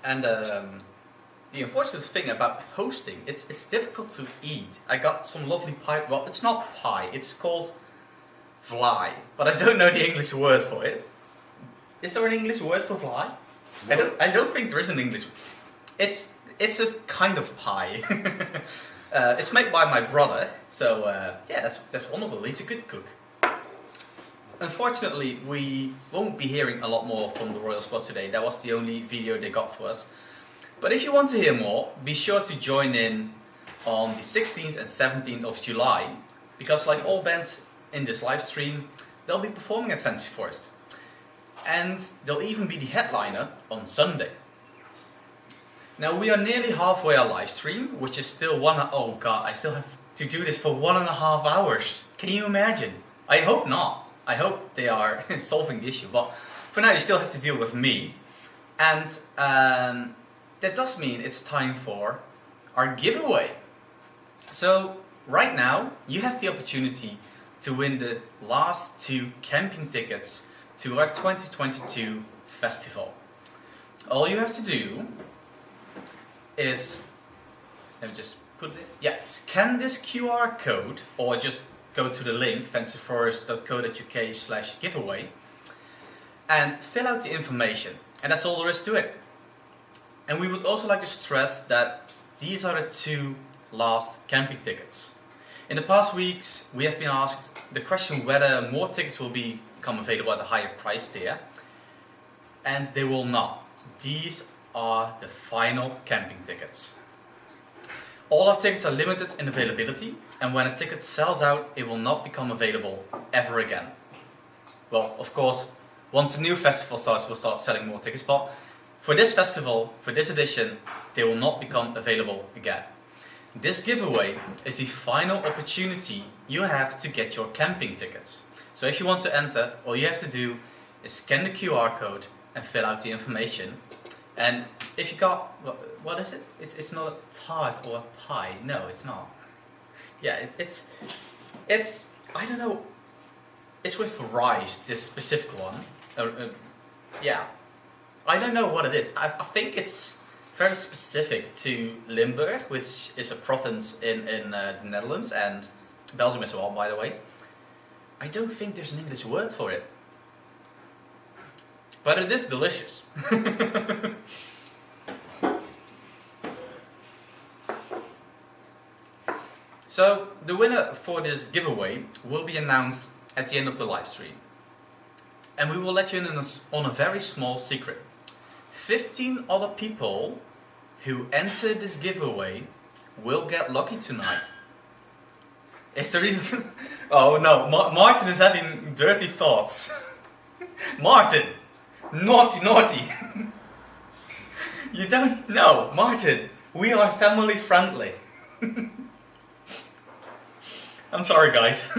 And the unfortunate thing about hosting, it's difficult to eat. I got some lovely pie. Well, it's not pie. It's called fly, but I don't know the English word for it. Is there an English word for fly? No. I don't think there is an English. It's a kind of pie. It's made by my brother, so yeah, that's wonderful. He's a good cook. Unfortunately, we won't be hearing a lot more from the Royal Spots today. That was the only video they got for us. But if you want to hear more, be sure to join in on the 16th and 17th of July, because like all bands in this live stream, they'll be performing at Fantasy Forest. And they'll even be the headliner on Sunday. Now we are nearly halfway our live stream, which is still oh god, I still have to do this for 1.5 hours. Can you imagine? I hope not. I hope they are solving the issue, but for now you still have to deal with me. And that does mean it's time for our giveaway. So right now you have the opportunity to win the last 2 camping tickets to our 2022 festival. All you have to do is, let me just put it, yeah, scan this QR code or just go to the link fantasyforest.co.uk/giveaway and fill out the information, and that's all there is to it. And we would also like to stress that these are the 2 last camping tickets. In the past weeks, we have been asked the question whether more tickets will become available at a higher price tier, and they will not. These are the final camping tickets. All our tickets are limited in availability, and when a ticket sells out, it will not become available ever again. Well, of course, once the new festival starts, we'll start selling more tickets, but for this festival, for this edition, they will not become available again. This giveaway is the final opportunity you have to get your camping tickets. So if you want to enter, all you have to do is scan the QR code and fill out the information. And if you got, what is it? It's not a tart or a pie. No, it's not. Yeah, it's I don't know. It's with rice, this specific one. Yeah, I don't know what it is. I think it's very specific to Limburg, which is a province in the Netherlands, and Belgium as well, by the way. I don't think there's an English word for it. But it is delicious. So, the winner for this giveaway will be announced at the end of the live stream. And we will let you in on a very small secret. 15 other people who enter this giveaway will get lucky tonight. Is there even... Oh no, Martin is having dirty thoughts. Martin! Naughty! You don't know, Martin, we are family friendly. I'm sorry, guys.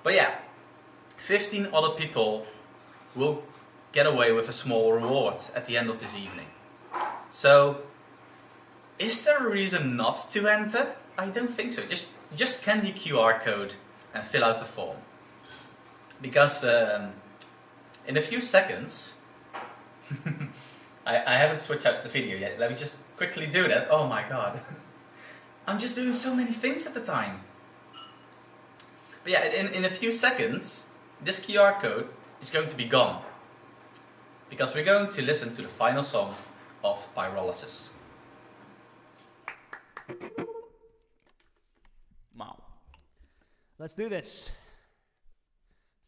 But yeah, 15 other people will get away with a small reward at the end of this evening. So, is there a reason not to enter? I don't think so. Just scan the QR code and fill out the form. Because in a few seconds, I haven't switched out the video yet. Let me just quickly do that. Oh my god. I'm just doing so many things at the time. But yeah, in a few seconds, this QR code is going to be gone. Because we're going to listen to the final song of Pyrolysis. Wow. Let's do this.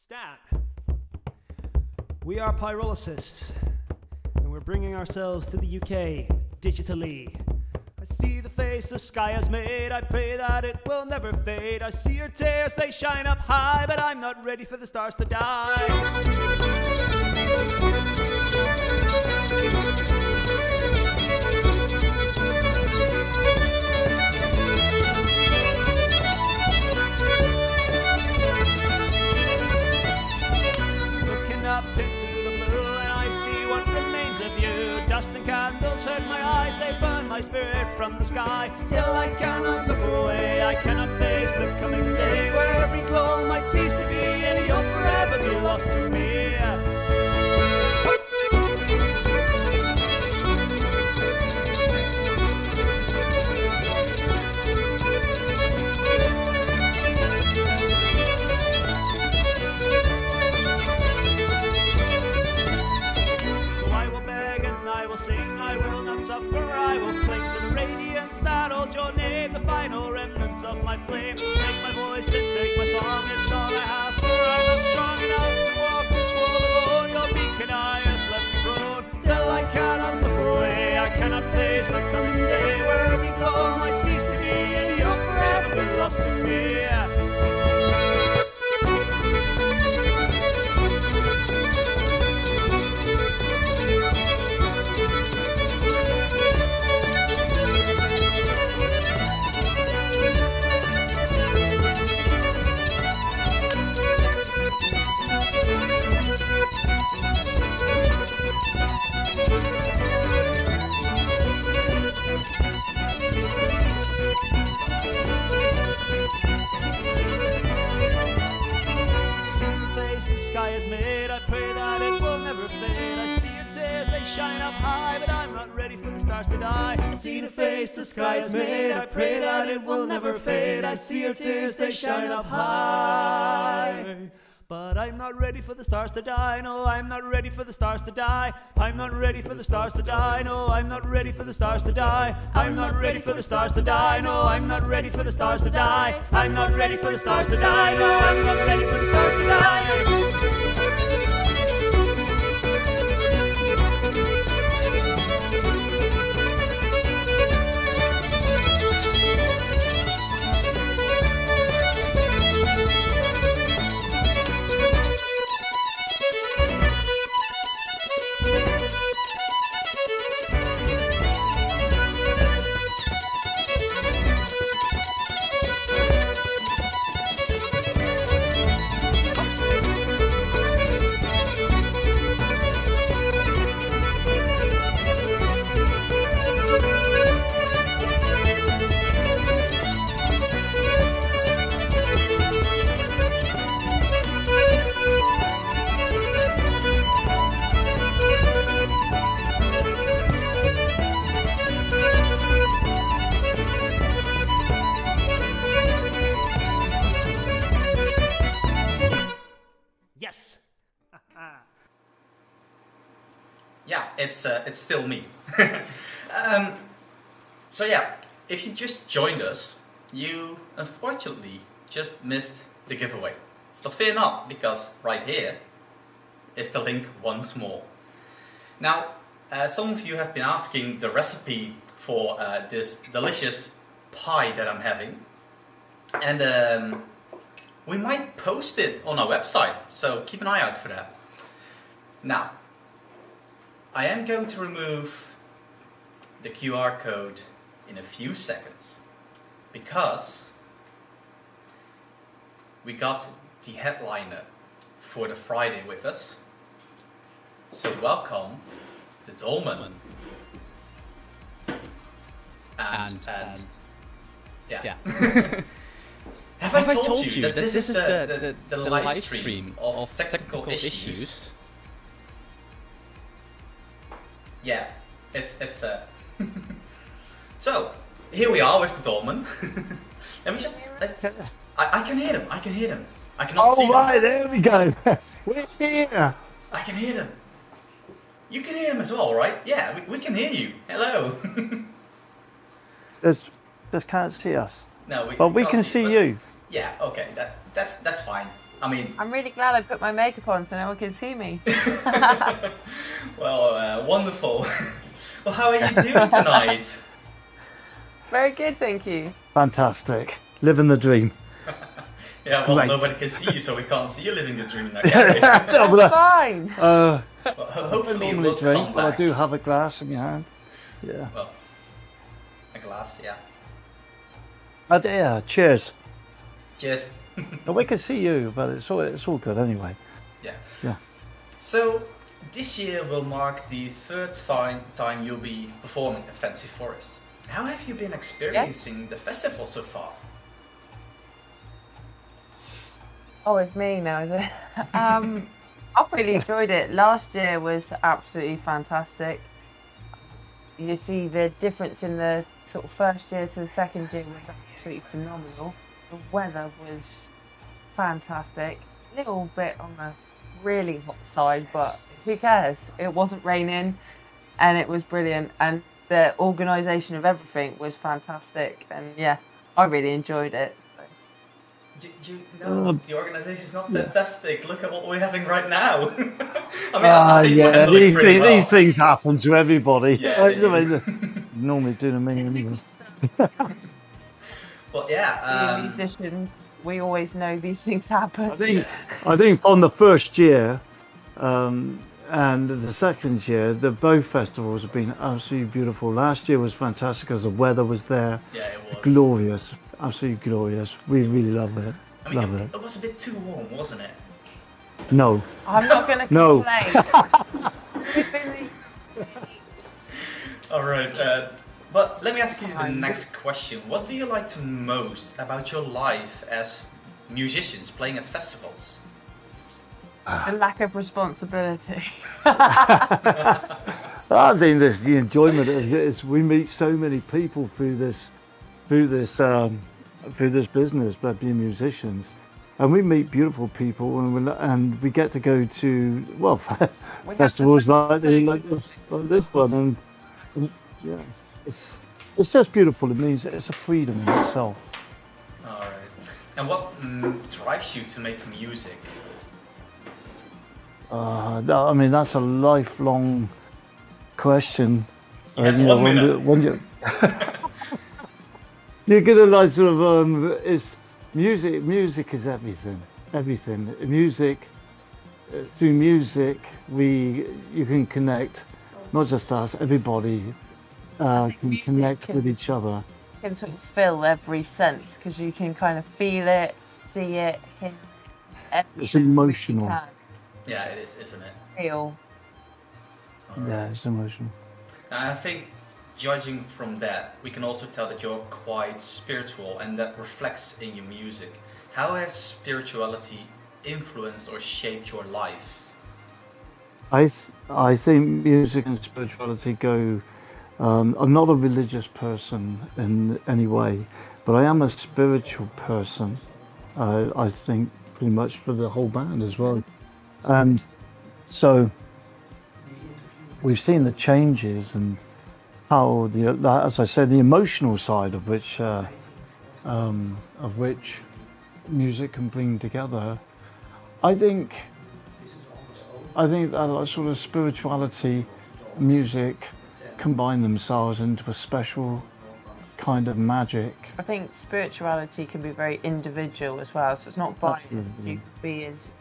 Stat. We are Pyrolysis, and we're bringing ourselves to the UK digitally. I see the face the sky has made, I pray that it will never fade. I see your tears, they shine up high, but I'm not ready for the stars to die. Looking up into the blue and I see what remains of you. Dust and candles hurt my eyes, they burn my spirit from the sky. Still I cannot look away, I cannot face the coming day where every glow might cease to be and you'll forever be lost to me. I will cling to the radiance that holds your name, the final remnants of my flame. Take my voice and take my song, it's all I have, for I'm not strong enough to walk this world alone. Your beacon eye has left me prone. Still I cannot look away, I cannot face the coming day where every glow might cease to be and you'll forever be lost to me. Shine up high, but I'm not ready for the stars to die. I see the face the sky has made, I pray that it will never fade. I see your tears, they shine up high, But I'm not ready for the stars to die. No, I'm not ready for the stars to die. I'm not ready for the stars to die. No, I'm not ready for the stars to die. I'm not ready for the stars to die. No, I'm not ready for the stars to die. I'm not ready for the stars to die. No, I'm not ready for the stars to die. Yes. Yeah, it's still me. So yeah, if you just joined us, you unfortunately just missed the giveaway. But fear not, because right here is the link once more. Now, some of you have been asking the recipe for this delicious pie that I'm having, and we might post it on our website, so keep an eye out for that. Now, I am going to remove the QR code in a few seconds because we got the headliner for the Friday with us. So welcome the Dolman. And yeah. Have I told you that this is the live stream of technical issues? Yeah, it's So, here we are with the Dolman. Let me just... I can hear them, I can hear them. I cannot see them. Oh, right, there we go. We're here. I can hear them. You can hear them as well, right? Yeah, we can hear you. Hello. Just can't see us. No, but we can see you. Yeah, okay, that's fine. I mean... I'm really glad I put my makeup on so no one can see me. Well, wonderful. Well, how are you doing tonight? Very good, thank you. Fantastic. Living the dream. Yeah, well, Great. nobody can see you, so we can't see you living the dream now, can we? No, but fine. Well, hopefully I it normally will drink, come but I back. do have a glass in my hand. Yeah. Well, a glass, yeah. Yeah, cheers. Cheers. No, we can see you, but it's all good anyway. Yeah. Yeah. So, this year will mark the third time you'll be performing at Fantasy Forest. How have you been experiencing the festival so far? Oh, it's me now, is it? I've really enjoyed it. Last year was absolutely fantastic. You see the difference in the sort of first year to the second year was absolutely phenomenal. The weather was fantastic. A little bit on the really hot side, but who cares? It wasn't raining and it was brilliant. And the organisation of everything was fantastic. And yeah, I really enjoyed it. You know, the organisation is not fantastic. Look at what we're having right now. I think we're handling these, pretty well. these things happen to everybody. Yeah, I mean, normally do to me anyway. Well, yeah. Being musicians, we always know these things happen. I think on the first year and the second year, both festivals have been absolutely beautiful. Last year was fantastic because the weather was there. Yeah, it was. Glorious. Absolutely glorious. We really love it. I mean, Love it. it was a bit too warm, wasn't it? No. I'm not going to No. complain. We've been All right. But let me ask you the next question. What do you like most about your life as musicians playing at festivals? the lack of responsibility. I think there's the enjoyment of it is we meet so many people through this business by being musicians, and we meet beautiful people, and we get to go to festivals like this one, and yeah, it's just beautiful. It means it's a freedom in itself. All right. And what drives you to make music? I mean, that's a lifelong question. You have 1 minute. When you're gonna like sort of it's music. Music is everything. Everything. Music. Through music, you can connect. Not just us. Everybody can connect with each other. You can sort of feel every sense because you can kind of feel it, see it, hear it. It's emotional. Yeah, it is, isn't it? Real. Yeah, it's emotional. I think, judging from that, we can also tell that you're quite spiritual, and that reflects in your music. How has spirituality influenced or shaped your life? I think music and spirituality go. I'm not a religious person in any way, but I am a spiritual person. I think pretty much for the whole band as well. And so we've seen the changes and how as I said, the emotional side of which music can bring together. I think that sort of spirituality, music combine themselves into a special kind of magic. I think spirituality can be very individual as well, so it's not binary. You can be as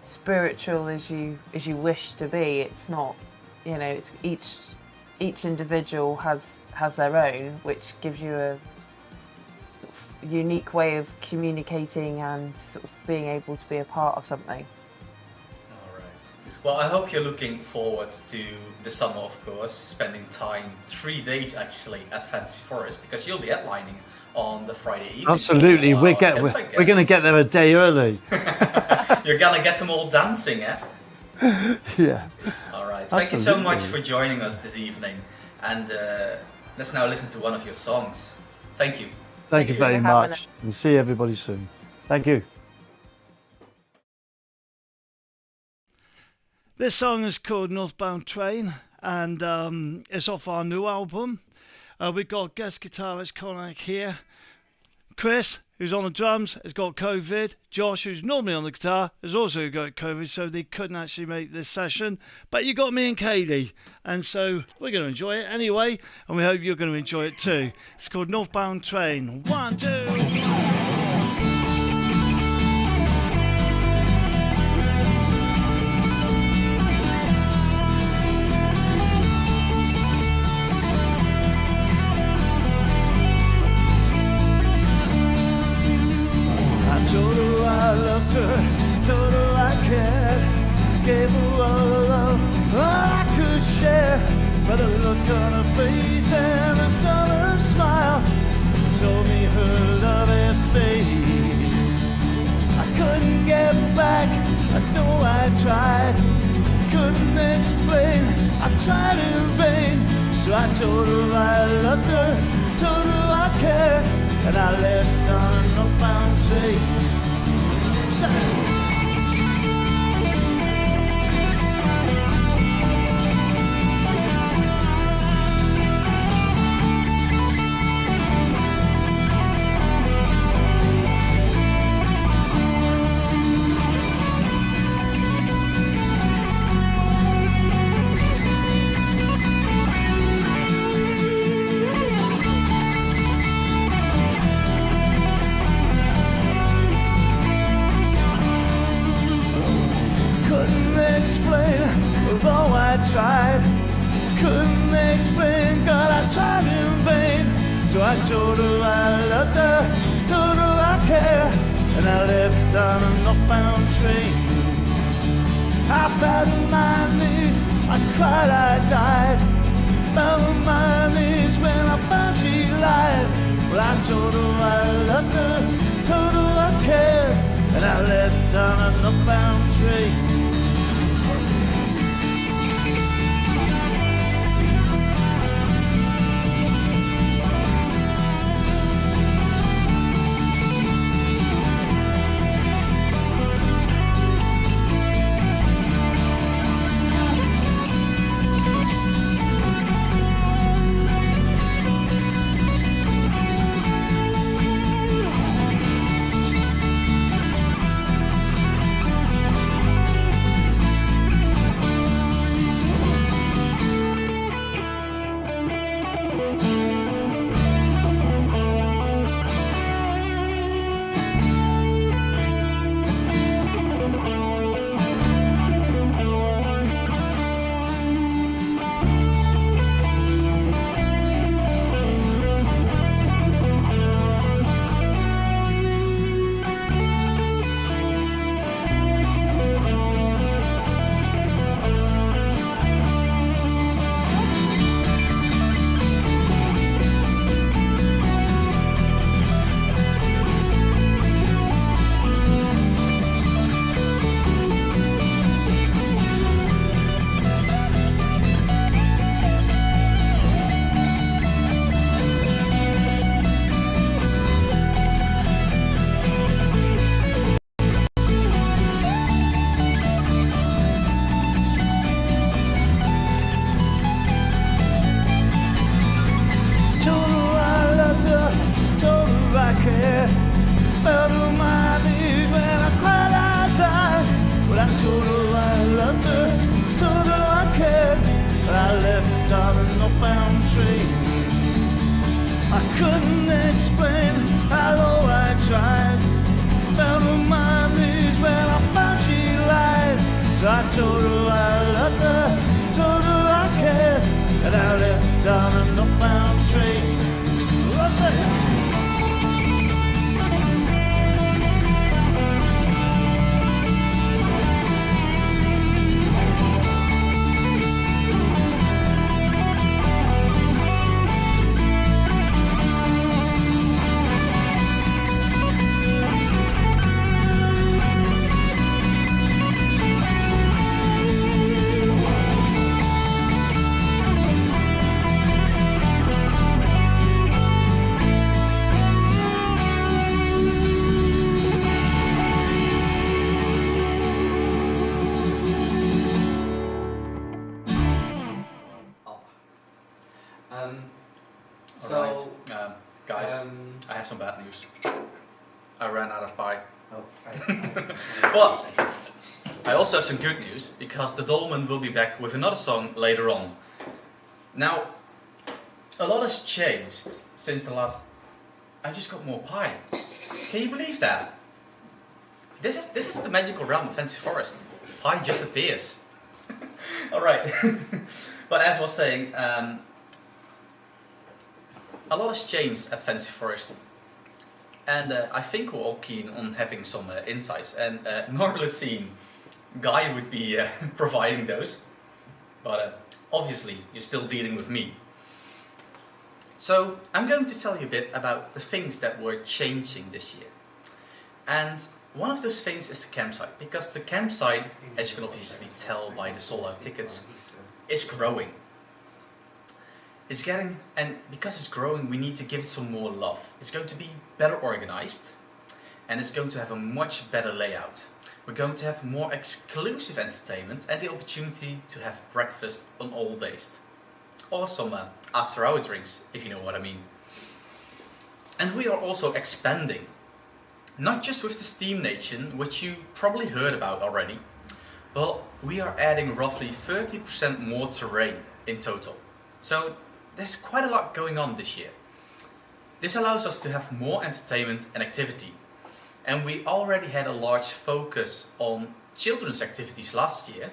spiritual as you wish to be. It's not, it's each individual has their own, which gives you a unique way of communicating and sort of being able to be a part of something. Well, I hope you're looking forward to the summer, of course, spending time, 3 days actually, at Fantasy Forest, because you'll be headlining on the Friday evening. Absolutely, we're going to get there a day early. You're going to get them all dancing, eh? Yeah. All right, thank you so much for joining us this evening, and let's now listen to one of your songs. Thank you. Thank you very much, and see everybody soon. Thank you. This song is called Northbound Train, and it's off our new album. We've got guest guitarist Conrad here. Chris, who's on the drums, has got COVID. Josh, who's normally on the guitar, has also got COVID, so they couldn't actually make this session. But you got me and Katie, and so we're going to enjoy it anyway, and we hope you're going to enjoy it too. It's called Northbound Train. 1, 2... Told her I loved her, told her I cared, gave her all the love all I could share. But the look on her face and the southern smile told me her love had faded. I couldn't get back, I know I tried, couldn't explain, I tried in vain. So I told her I loved her, told her I cared, and I left on an northbound train. Although I tried, couldn't explain, God, I tried in vain. So I told her I loved her, told her I cared, and I left on a northbound train. I fell on my knees, I cried, I died. Fell on my knees when I found she lied. Well, I told her I loved her, told her I cared, and I left on a northbound train. couldn't explain how low I tried. Found her mind is when I found she lied. So I told her I loved her, told her I cared, and I left down an upbound train. What's that? Alright, guys, I have some bad news. I ran out of pie. Oh, But I also have some good news, because the Dolmen will be back with another song later on. Now, a lot has changed since the last... I just got more pie. Can you believe that? This is the magical realm of Fantasy Forest. Pie just appears. Alright. But as I was saying, a lot has changed at Fantasy Forest. And I think we're all keen on having some insights. And normally it seemed Guy would be providing those. But obviously you're still dealing with me. So I'm going to tell you a bit about the things that were changing this year. And one of those things is the campsite. Because the campsite, as you can obviously tell by the sold out tickets, is growing. It's getting, and because it's growing, we need to give it some more love. It's going to be better organized, and it's going to have a much better layout. We're going to have more exclusive entertainment and the opportunity to have breakfast on all days. Or some after-hour drinks, if you know what I mean. And we are also expanding. Not just with the Steam Nation, which you probably heard about already, but we are adding roughly 30% more terrain in total. So there's quite a lot going on this year. This allows us to have more entertainment and activity. And we already had a large focus on children's activities last year.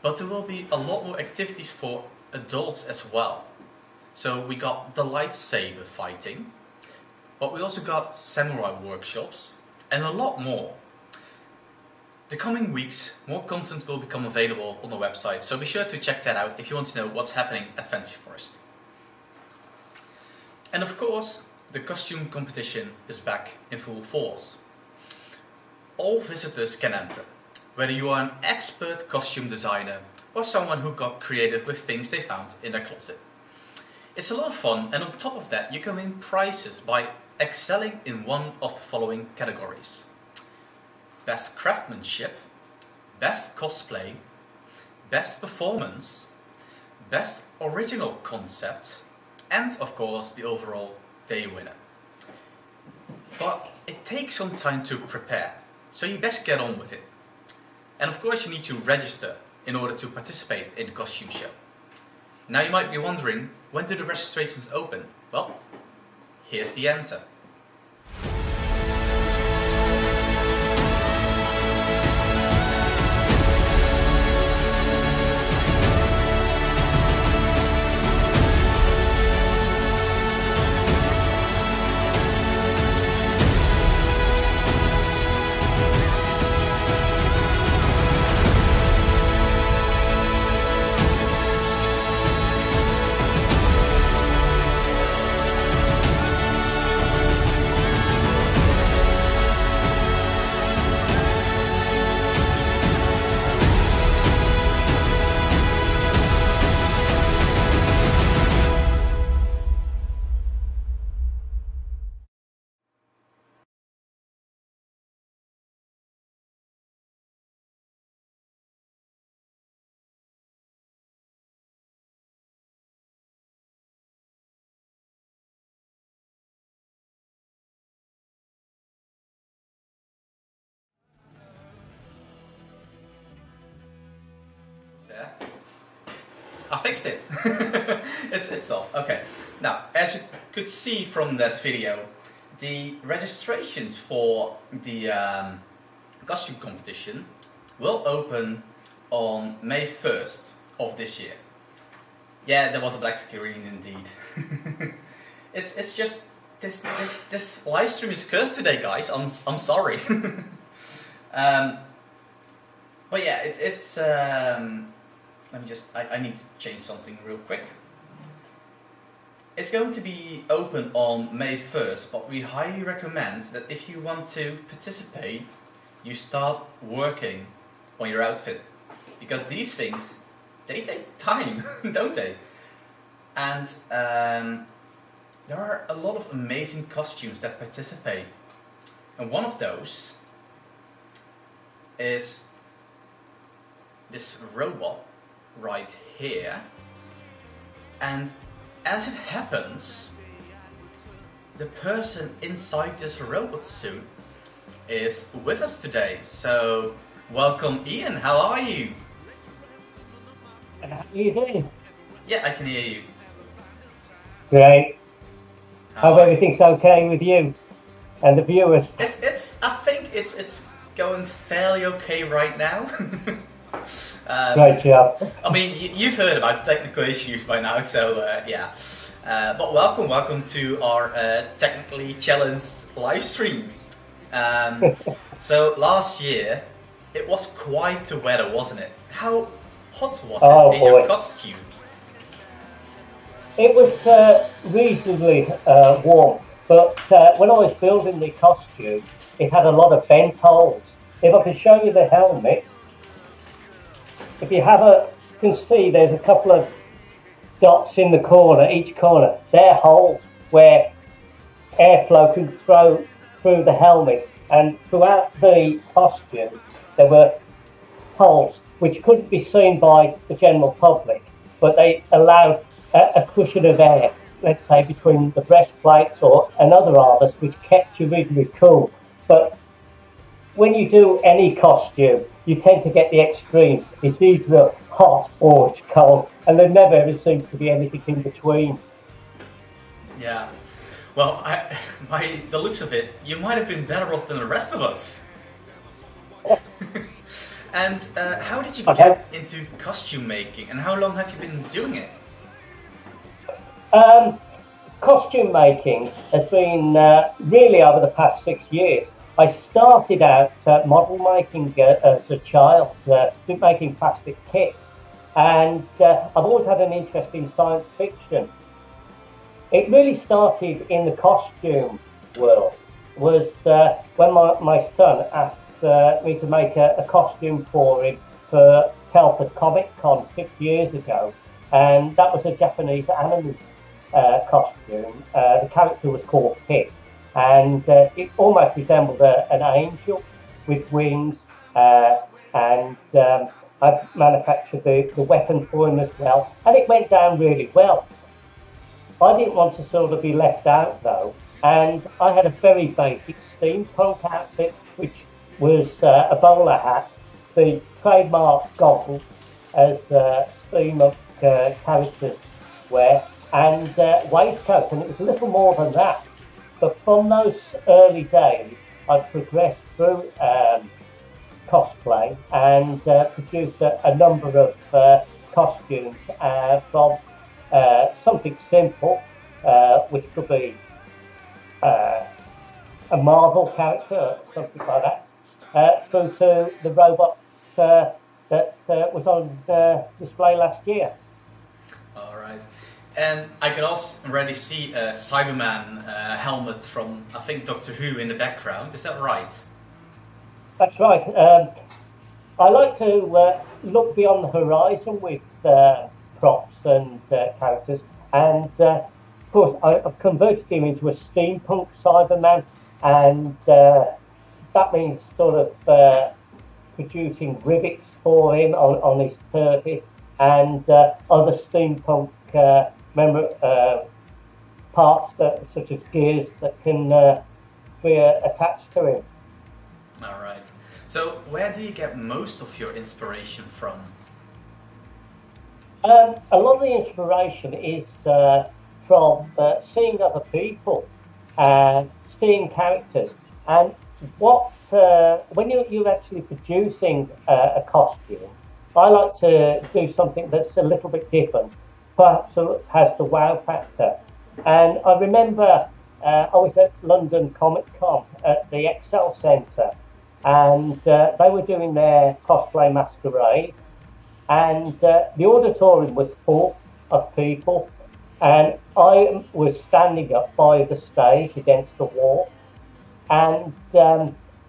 But there will be a lot more activities for adults as well. So we got the lightsaber fighting, but we also got samurai workshops and a lot more. The coming weeks, more content will become available on the website, so be sure to check that out if you want to know what's happening at Fantasy Forest. And of course, the costume competition is back in full force. All visitors can enter, whether you are an expert costume designer or someone who got creative with things they found in their closet. It's a lot of fun, and on top of that you can win prizes by excelling in one of the following categories: Best Craftsmanship, Best Cosplay, Best Performance, Best Original Concept, and of course the overall day winner. But it takes some time to prepare, so you best get on with it. And of course you need to register in order to participate in the costume show. Now you might be wondering, when do the registrations open? Well, here's the answer. There. I fixed it. It's solved. Okay. Now, as you could see from that video, the registrations for the costume competition will open on May 1st of this year. Yeah, there was a black screen indeed. It's just this live stream is cursed today, guys. I'm sorry. But yeah, it's let me just I need to change something real quick. It's going to be open on May 1st, but we highly recommend that if you want to participate, you start working on your outfit, because these things, they take time, don't they? And there are a lot of amazing costumes that participate, and one of those is this robot right here. And as it happens, the person inside this robot suit is with us today. So welcome, Ian. How are you? How are you doing? Yeah, I can hear you. Great. Hope everything's okay with you and the viewers. It's I think it's going fairly okay right now. Great job. I mean, you've heard about the technical issues by now, so yeah. But welcome to our technically challenged live stream. So last year, it was quite the weather, wasn't it? How hot was it in your costume? It was reasonably warm, but when I was building the costume, it had a lot of vent holes. If I could show you the helmet, if you can see there's a couple of dots in the corner, each corner. They're holes where airflow can flow through the helmet, and throughout the costume there were holes which couldn't be seen by the general public, but they allowed a cushion of air, let's say, between the breastplates or another armor, which kept you reasonably cool. But when you do any costume, you tend to get the extremes. It's either hot or it's cold, and there never ever seems to be anything in between. Yeah. Well, by the looks of it, you might have been better off than the rest of us. And how did you get into costume making, and how long have you been doing it? Costume making has been really over the past 6 years. I started out model making as a child, making plastic kits, and I've always had an interest in science fiction. It really started in the costume world, was when my son asked me to make a costume for him for Telford Comic Con 6 years ago, and that was a Japanese anime costume. The character was called Pip, and it almost resembled an angel with wings, and I manufactured the weapon for him as well, and it went down really well. I didn't want to sort of be left out though, and I had a very basic steampunk outfit, which was a bowler hat, the trademark goggles as steampunk characters wear, and waistcoat, and it was a little more than that. But from those early days, I progressed through cosplay and produced a number of costumes from something simple, which could be a Marvel character or something like that, through to the robot that was on display last year. All right. And I could also already see a Cyberman helmet from, I think, Doctor Who in the background. Is that right? That's right. I like to look beyond the horizon with props and characters. And, of course, I've converted him into a steampunk Cyberman. And that means sort of producing rivets for him on his surface and other steampunk parts, such as gears that can be attached to him. All right. So where do you get most of your inspiration from? A lot of the inspiration is from seeing other people and seeing characters. And what when you're actually producing a costume, I like to do something that's a little bit different, perhaps has the wow factor. And I remember I was at London Comic Con at the Excel Centre, and they were doing their cosplay masquerade, and the auditorium was full of people, and I was standing up by the stage against the wall, and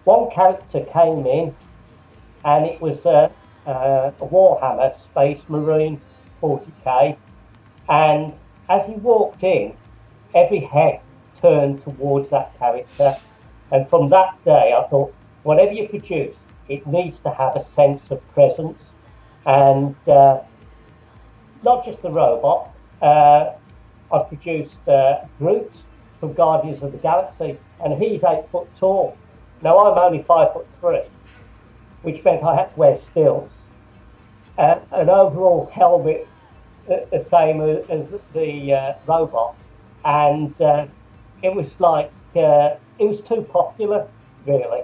one character came in, and it was a Warhammer Space Marine 40k, and as he walked in, every head turned towards that character, and from that day I thought, whatever you produce, it needs to have a sense of presence, and not just the robot. I've produced Groot from Guardians of the Galaxy, and he's 8 foot tall. Now I'm only 5'3", which meant I had to wear stilts, an overall helmet the same as the robot, and it was like it was too popular, really.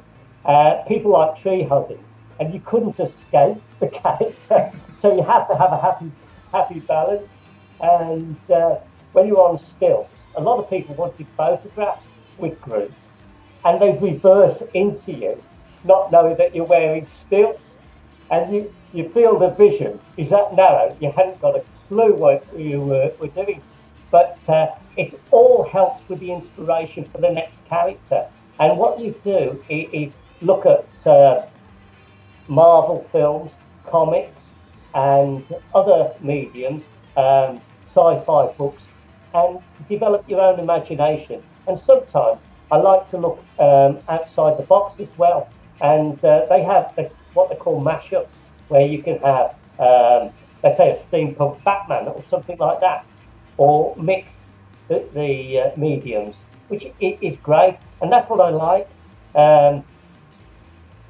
People like tree hugging, and you couldn't escape the character, so you have to have a happy balance. And when you're on stilts, a lot of people wanted photographs with Groot, and they reverse into you, not knowing that you're wearing stilts, and you feel the vision is that narrow. You hadn't got a clue what you were doing, but it all helps with the inspiration for the next character. And what you do is look at Marvel films, comics, and other mediums, sci-fi books, and develop your own imagination. And sometimes I like to look outside the box as well. And they have what they call mashups, where you can have, let's say, a steampunk Batman or something like that, or mix the mediums, which is great. And that's what I like.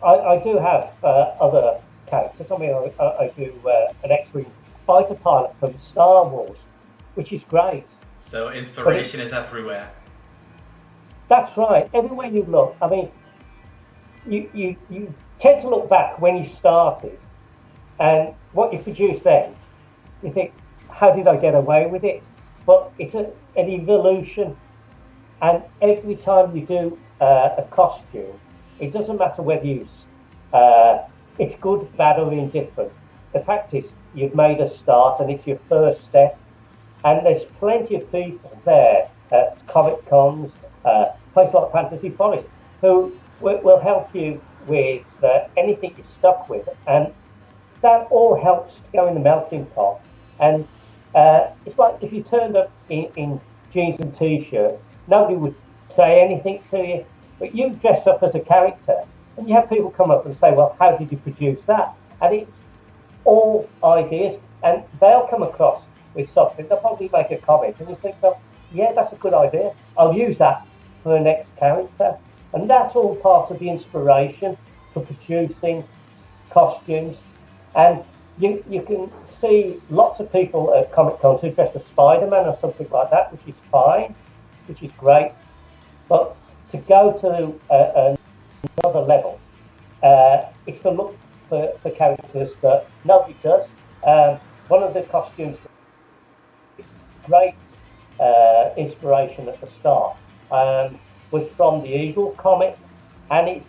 I do have other characters. I mean, I do an X-Wing fighter pilot from Star Wars, which is great. So inspiration is everywhere. That's right. Everywhere you look, I mean, you tend to look back when you started, and what you produce then, you think, how did I get away with it? But it's an evolution, and every time you do a costume, it doesn't matter whether it's good, bad, or indifferent. The fact is, you've made a start, and it's your first step. And there's plenty of people there at Comic Cons, places like Fantasy Forest, who will help you with anything you're stuck with. And that all helps to go in the melting pot. And it's like if you turned up in jeans and T-shirt, nobody would say anything to you. But you dressed up as a character, and you have people come up and say, well, how did you produce that? And it's all ideas, and they'll come across with something. They'll probably make a comment, and you think, well, yeah, that's a good idea. I'll use that for the next character. And that's all part of the inspiration for producing costumes. And you can see lots of people at Comic Cons who dress as Spider-Man or something like that, which is fine, which is great. But to go to another level, is to look for characters that nobody does. One of the costumes, great inspiration at the start, was from the Eagle comic, and it's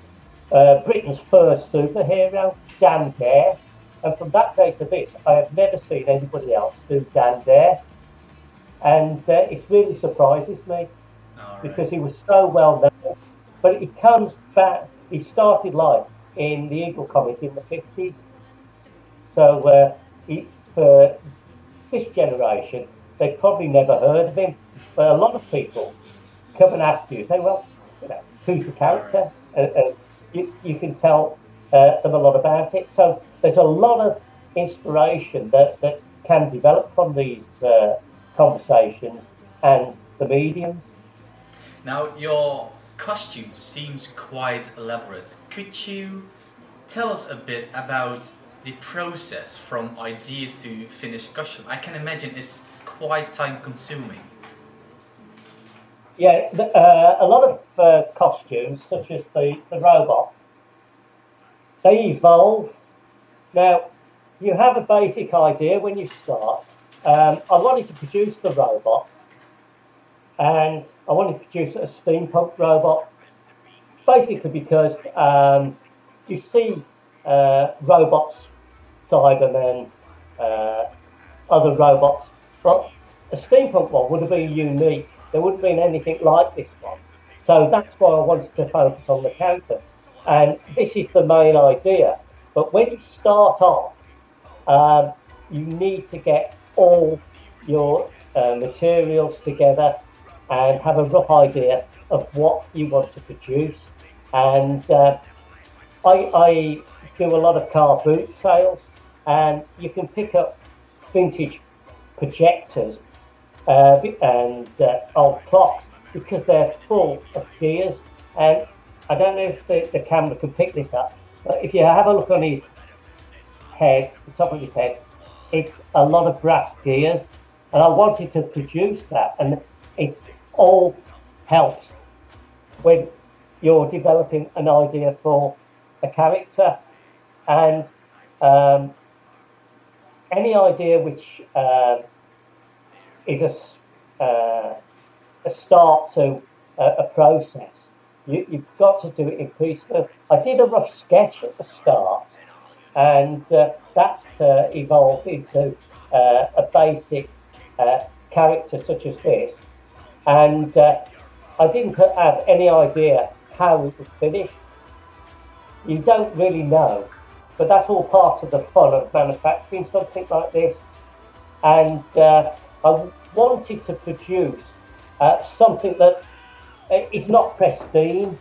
Britain's first superhero, Dan Dare. And from that day to this, I have never seen anybody else do Dan Dare. And it really surprises me, because he was so well known. But he comes back, he started life in the Eagle comic in the 50s. So for this generation, they've probably never heard of him. But a lot of people come and ask you, say, well, who's the character? And you can tell them a lot about it. So there's a lot of inspiration that can develop from these conversations and the mediums. Now, your costume seems quite elaborate. Could you tell us a bit about the process from idea to finished costume? I can imagine it's quite time consuming. Yeah, a lot of costumes, such as the robot, they evolve. Now, you have a basic idea when you start. I wanted to produce the robot, and I wanted to produce a steampunk robot, basically because you see robots, Cybermen, other robots, but a steampunk one would have been unique. There wouldn't have been anything like this one. So that's why I wanted to focus on the character. And this is the main idea. But when you start off, you need to get all your materials together and have a rough idea of what you want to produce. And I do a lot of car boot sales, and you can pick up vintage projectors and old clocks because they're full of gears. And I don't know if the camera can pick this up, but if you have a look on his head, the top of his head, it's a lot of brass gears, and I wanted to produce that, and it all helps when you're developing an idea for a character. And any idea which is a start to a process, you've got to do it in piecemeal. I did a rough sketch at the start, and that evolved into a basic character such as this. And I didn't have any idea how it would finish. You don't really know, but that's all part of the fun of manufacturing something like this. And I wanted to produce something that is not pristine.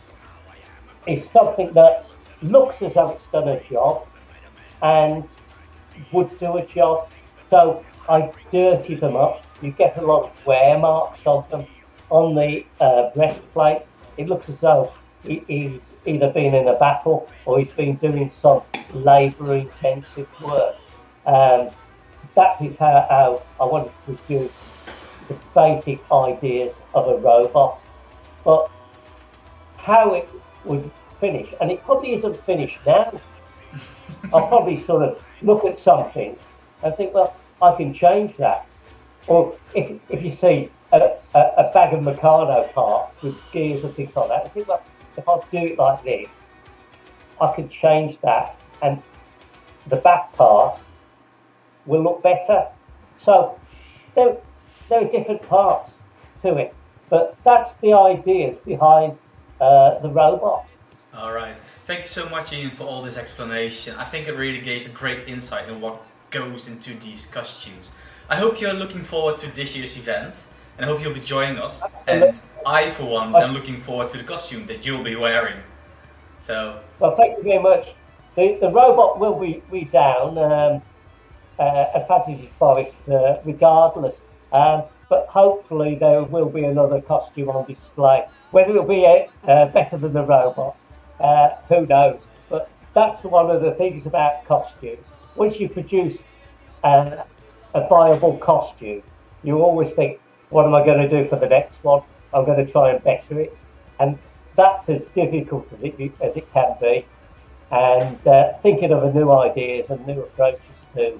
It's something that looks as though it's done a job and would do a job. So I dirty them up. You get a lot of wear marks on them. On the breastplates, it looks as though he's either been in a battle or he's been doing some labour-intensive work. That is how I wanted to produce the basic ideas of a robot. But how it would finish, and it probably isn't finished now. I'll probably sort of look at something and think, well, I can change that. Or if you see a bag of Meccano parts with gears and things like that, I think, well, if I do it like this, I can change that, and the back part will look better. So there are different parts to it, but that's the ideas behind the robot. All right. Thank you so much, Ian, for all this explanation. I think it really gave a great insight in what goes into these costumes. I hope you're looking forward to this year's event, and I hope you'll be joining us. Absolutely. And I, for one, am looking forward to the costume that you'll be wearing. So. Well, thank you very much. The robot will be down at Fantasy Forest regardless, but hopefully there will be another costume on display. Whether it'll be better than the robot, who knows? But that's one of the things about costumes. Once you produce a viable costume, you always think, what am I going to do for the next one? I'm going to try and better it. And that's as difficult as it can be. And thinking of new ideas and new approaches to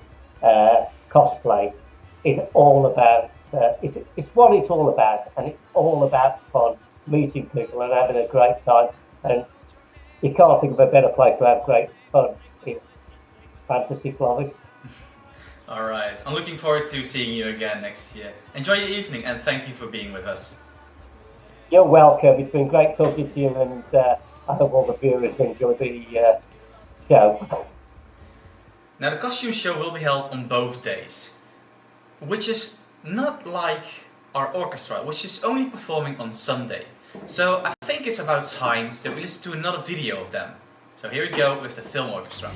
cosplay is all about, it's what it's all about. And it's all about fun, meeting people and having a great time. And you can't think of a better place to have great fun in Fantasy Forest. All right. I'm looking forward to seeing you again next year. Enjoy your evening, and thank you for being with us. You're welcome. It's been great talking to you, and I hope all the viewers enjoy the show. Now, the costume show will be held on both days, which is not like our orchestra, which is only performing on Sunday. So I think it's about time that we listen to another video of them. So here we go with the film orchestra.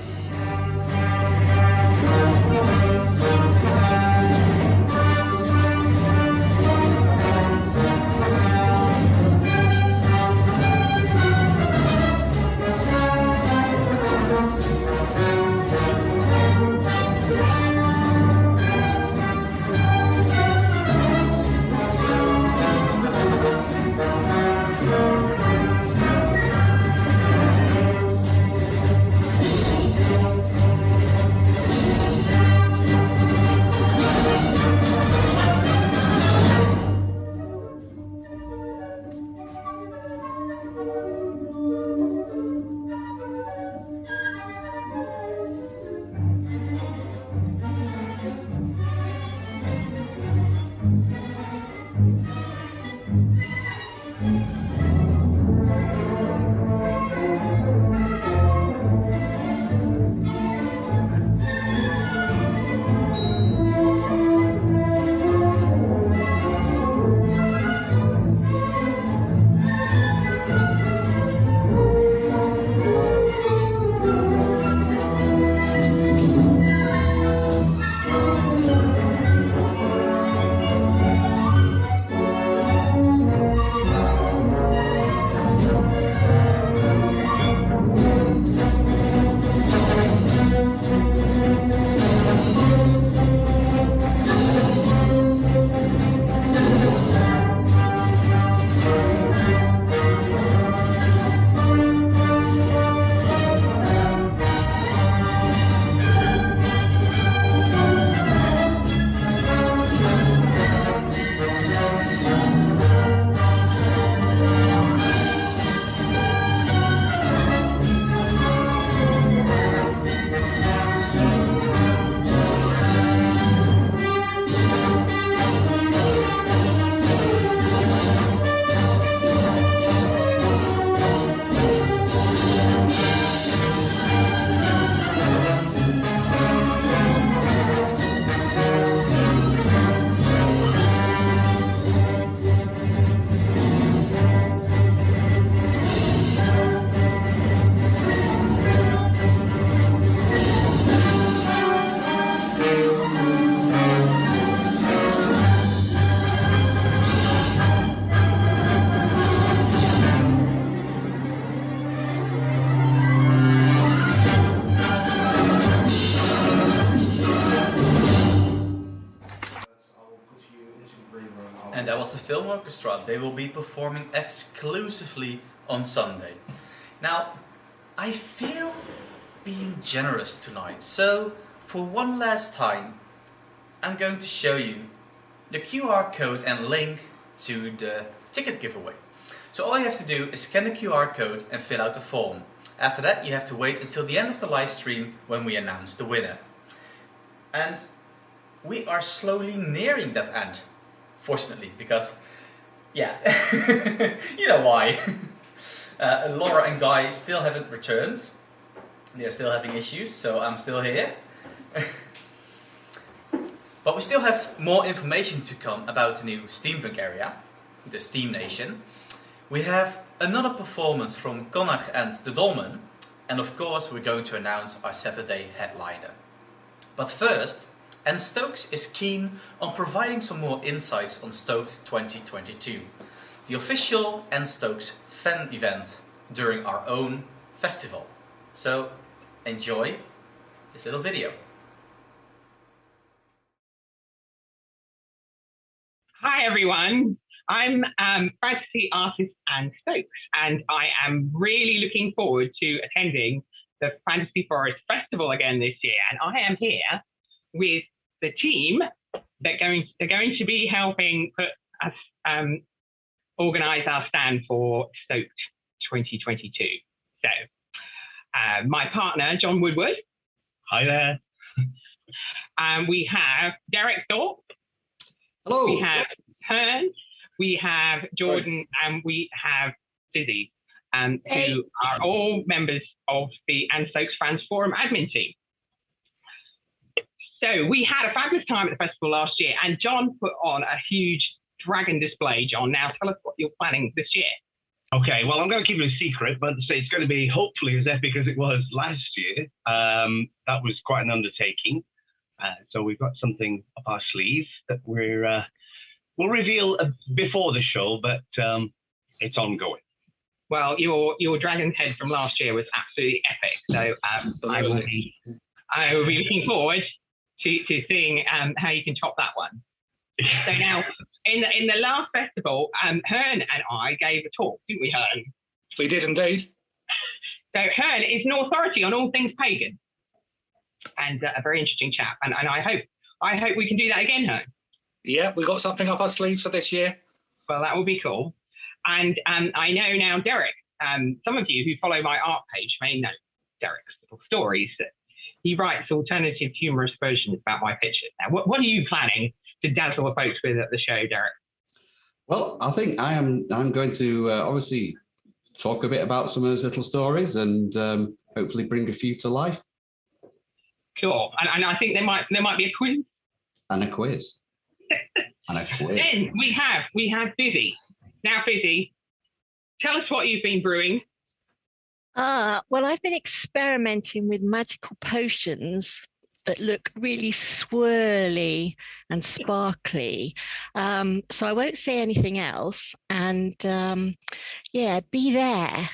and that was the Film Orchestra. They will be performing exclusively on Sunday. Now, I feel being generous tonight, so for one last time, I'm going to show you the QR code and link to the ticket giveaway. So all you have to do is scan the QR code and fill out the form. After that, you have to wait until the end of the live stream when we announce the winner. And we are slowly nearing that end, fortunately, because, yeah, you know why. Laura and Guy still haven't returned. They're still having issues, so I'm still here. But we still have more information to come about the new steampunk area, the Steam Nation. We have another performance from Connacht and the Dolmen, and of course we're going to announce our Saturday headliner. But first, Anne Stokes is keen on providing some more insights on Stoked 2022, the official Anne Stokes fan event during our own festival. So enjoy this little video. Hi everyone, I'm fantasy artist Anne Stokes, and I am really looking forward to attending the Fantasy Forest Festival again this year. And I am here with the team that are going to be helping put us organise our stand for Stoked 2022. So, my partner John Woodward. Hi there. We have Derek Thorpe. Hello. We have Hearn, we have Jordan, and we have Susie, who are all members of the Anne Stokes Fans Forum admin team. So we had a fabulous time at the festival last year, and John put on a huge dragon display. John, now tell us what you're planning this year. Okay, well, I'm going to keep it a secret, but it's going to be hopefully as epic as it was last year. That was quite an undertaking. So we've got something up our sleeve that we'll reveal before the show, but it's ongoing. Well, your dragon's head from last year was absolutely epic. So I will be looking forward to seeing how you can top that one. So now, in the last festival, Hearn and I gave a talk, didn't we, Hearn? We did indeed. So Hearn is an authority on all things pagan, and a very interesting chap. And I hope we can do that again, Hearn. Yeah, we got something up our sleeves for this year. Well, that will be cool. And I know now, Derek, some of you who follow my art page may know Derek's little stories. That he writes alternative humorous versions about my pictures. Now, what are you planning to dazzle the folks with at the show, Derek? Well, I think I'm going to obviously talk a bit about some of those little stories and hopefully bring a few to life. Cool. And I think there might be a quiz. And a quiz. Then we have Fizzy. Now, Fizzy, tell us what you've been brewing. Well, I've been experimenting with magical potions that look really swirly and sparkly. So I won't say anything else. And yeah, be there.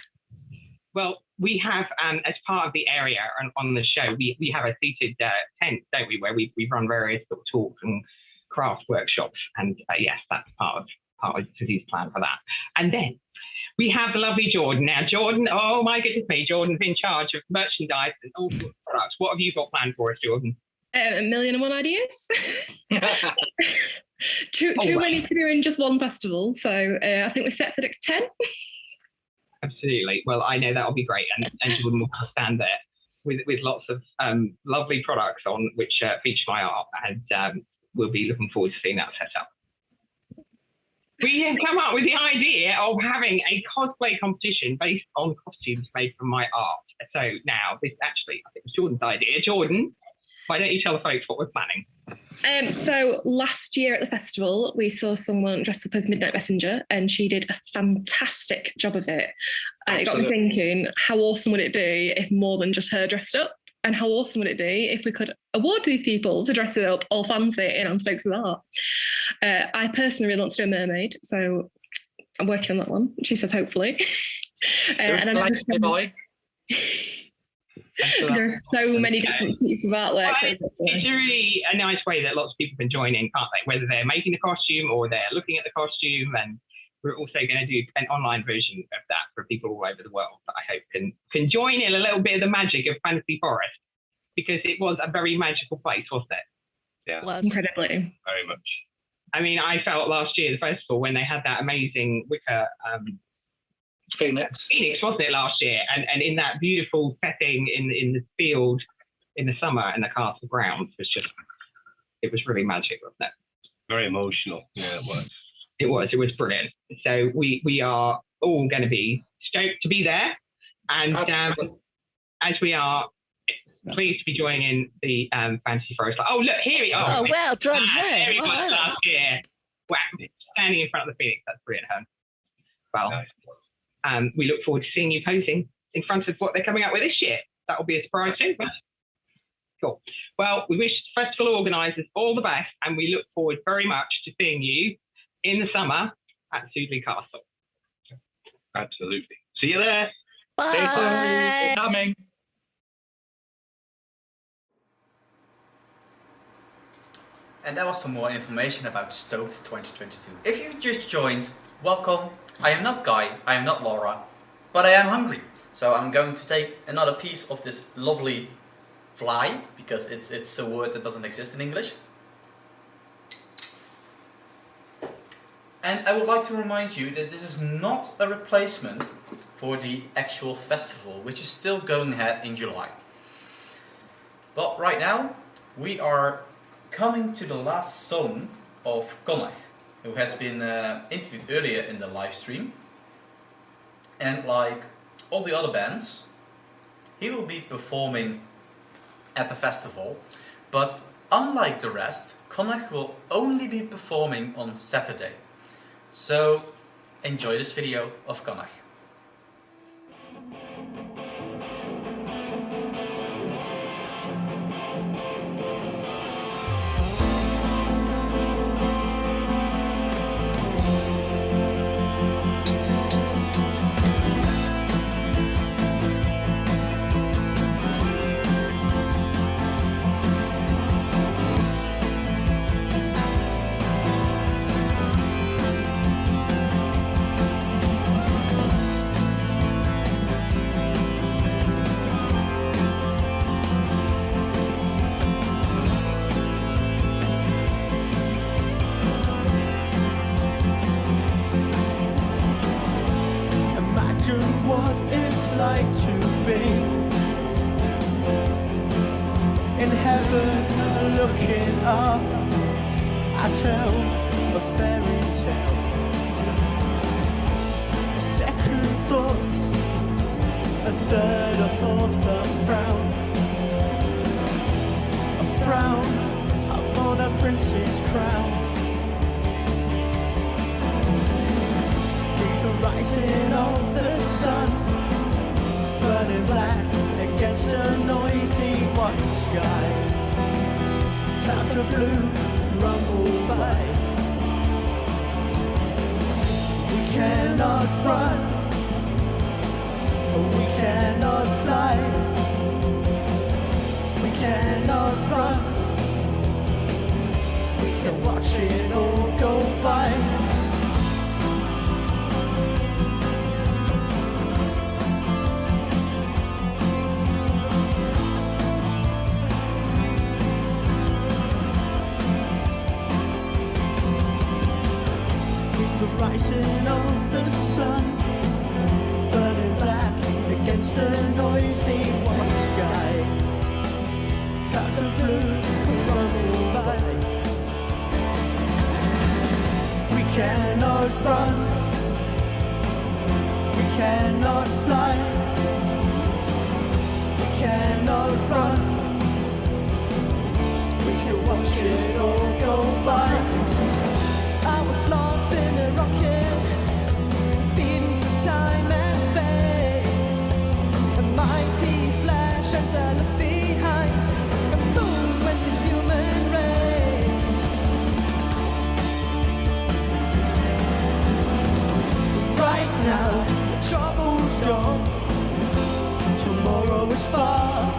Well, we have, as part of the area on the show, we have a seated tent, don't we, where we run various sort of talks and craft workshops. And yes, that's part of Fizzy's plan for that. And then we have the lovely Jordan. Now, Jordan, oh my goodness me, Jordan's in charge of merchandise and all sorts of products. What have you got planned for us, Jordan? 1,000,001 ideas. too many to do in just one festival. So I think we're set for the next 10. Absolutely. Well, I know that'll be great. And Jordan will stand there with lots of lovely products on which feature my art. And we'll be looking forward to seeing that set up. We have come up with the idea of having a cosplay competition based on costumes made from my art. So now, this actually, I think it was Jordan's idea. Jordan, why don't you tell the folks what we're planning? So last year at the festival, we saw someone dressed up as Midnight Messenger, and she did a fantastic job of it. And it got me thinking, how awesome would it be if more than just her dressed up? And how awesome would it be if we could award these people for dressing up all fancy in Anne Stokes' art? I personally really want to do a mermaid, so I'm working on that one. She says hopefully. And then There's so many different pieces of artwork. Well, it's really a nice way that lots of people can join in, can't they? Whether they're making the costume or they're looking at the costume. And we're also going to do an online version of that for people all over the world that I hope can join in a little bit of the magic of Fantasy Forest, because it was a very magical place, wasn't it? Yeah, incredibly. Very much. I mean, I felt last year at the festival when they had that amazing wicker Phoenix, wasn't it, last year? And in that beautiful setting in the field in the summer and the castle grounds it was really magic, wasn't it? Very emotional. Yeah, it was. It was brilliant. So we are all going to be stoked to be there, and as we are pleased to be joining the Fantasy Forest. Oh, look, here we are. Oh, well done, Here he was wow. last year. Wow, standing in front of the Phoenix. That's brilliant, Helen. Well, we look forward to seeing you posing in front of what they're coming up with this year. That will be a surprise too. Cool. Well, we wish festival organisers all the best, and we look forward very much to seeing you in the summer at Sudeley Castle. Absolutely. See you there. Bye. See you soon. Coming. And that was some more information about Stoked 2022. If you've just joined, welcome. I am not Guy, I am not Laura, but I am hungry. So I'm going to take another piece of this lovely fly, because it's a word that doesn't exist in English. And I would like to remind you that this is not a replacement for the actual festival, which is still going ahead in July. But right now, we are coming to the last song of Connor, who has been interviewed earlier in the live stream. And like all the other bands, he will be performing at the festival. But unlike the rest, Connor will only be performing on Saturday. So enjoy this video of Connor. Tomorrow is far.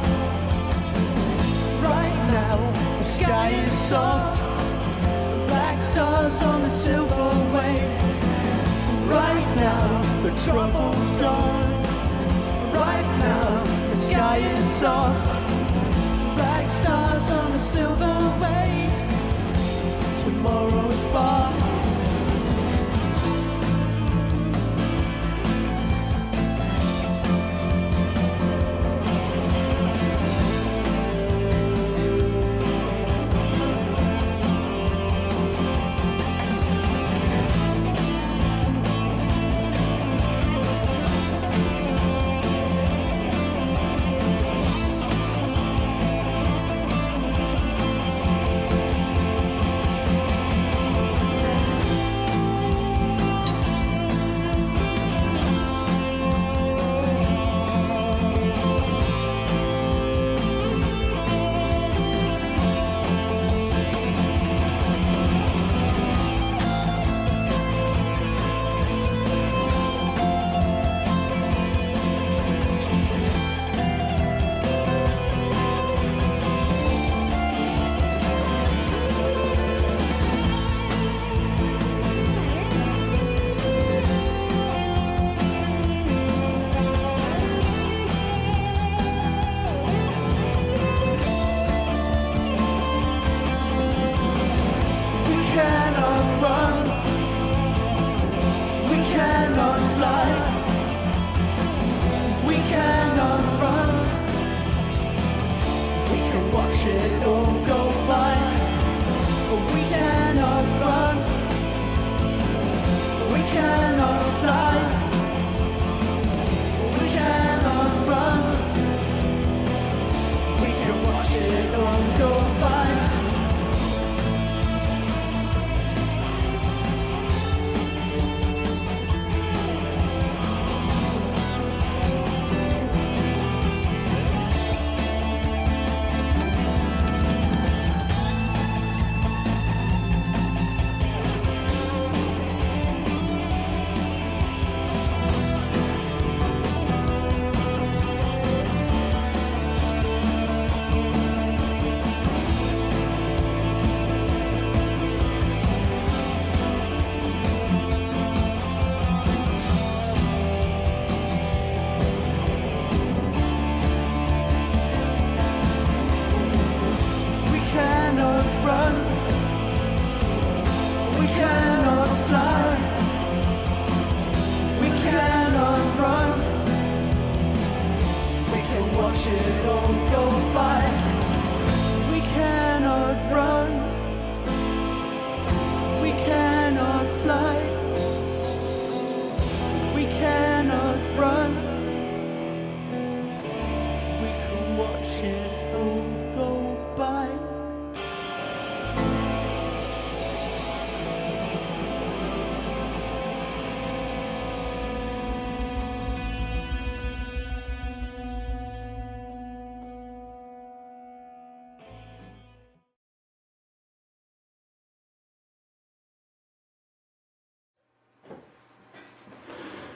stars on the silver wave. Right now, the trouble's gone. Right now, the sky is soft. Bright stars on the silver wave. Tomorrow is far.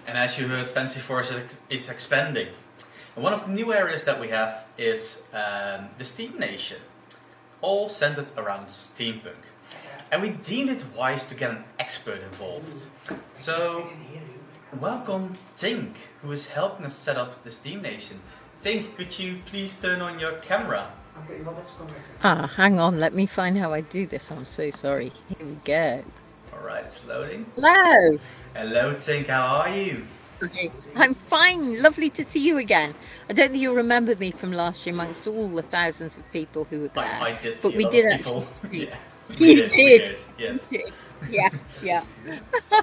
And as you heard, Fantasy Forest is expanding. And one of the new areas that we have is the Steam Nation, all centered around steampunk. And we deemed it wise to get an expert involved. So, welcome Tink, who is helping us set up the Steam Nation. Tink, could you please turn on your camera? Hang on, let me find how I do this. I'm so sorry. Here we go. Alright, it's loading. Hello. Hello Tink, how are you? Okay. I'm fine. Lovely to see you again. I don't think you'll remember me from last year amongst all the thousands of people who were there. I did see but we a lot did of people. actually. Yeah. We did. Yes. We did. Yeah, yeah.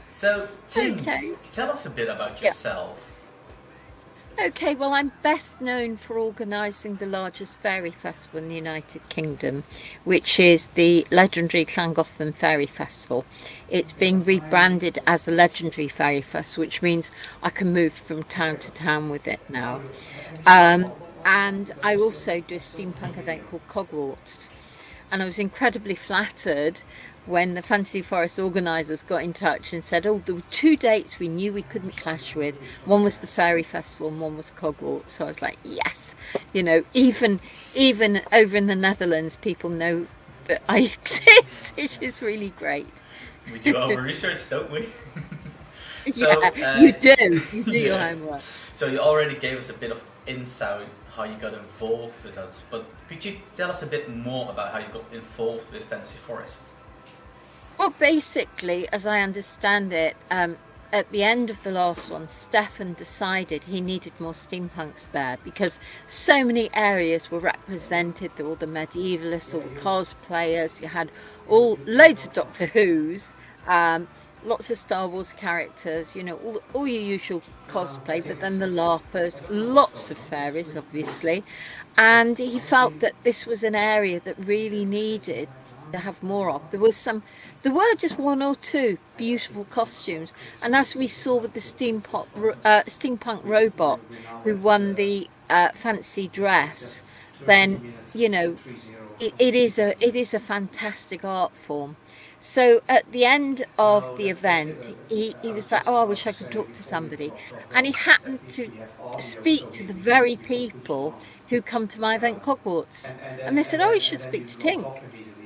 So, Tink, Okay. tell us a bit about yourself. Okay, well, I'm best known for organising the largest fairy festival in the United Kingdom, which is the legendary Llangollen Fairy Festival. It's being rebranded as the Legendary Fairy Fest, which means I can move from town to town with it now. And I also do a steampunk event called Cogwarts. And I was incredibly flattered when the Fantasy Forest organisers got in touch and said, oh, there were two dates we knew we couldn't clash with. One was the Fairy Festival and one was Cogwarts. So I was like, yes, you know, even over in the Netherlands, people know that I exist, which is really great. We do our research, don't we? So, yeah, you do. You do your homework. So you already gave us a bit of insight how you got involved with us, but could you tell us a bit more about how you got involved with Fantasy Forest? Well, basically, as I understand it, at the end of the last one, Stefan decided he needed more steampunks there because so many areas were represented. There were all the medievalists, all the cosplayers, you had loads of Doctor Who's, lots of Star Wars characters, you know, all your usual cosplay, but then the LARPers, lots of fairies, obviously. And he felt that this was an area that really needed to have more of. There were just one or two beautiful costumes, and as we saw with the steampunk robot who won the fancy dress, then you know it is a fantastic art form. So at the end of the event, he was like, oh, I wish I could talk to somebody, and he happened to speak to the very people who come to my event, Hogwarts, and they said, oh, you should speak to Tink.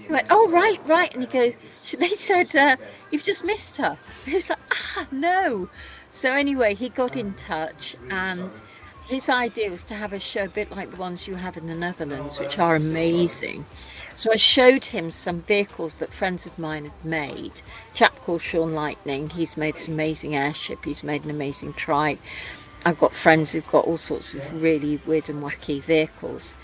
He went, oh, right. And he goes, they said, you've just missed her. And he's like, no. So anyway, he got in touch, and his idea was to have a show a bit like the ones you have in the Netherlands, which are amazing. So I showed him some vehicles that friends of mine had made. A chap called Sean Lightning, he's made this amazing airship, he's made an amazing trike. I've got friends who've got all sorts of really weird and wacky vehicles.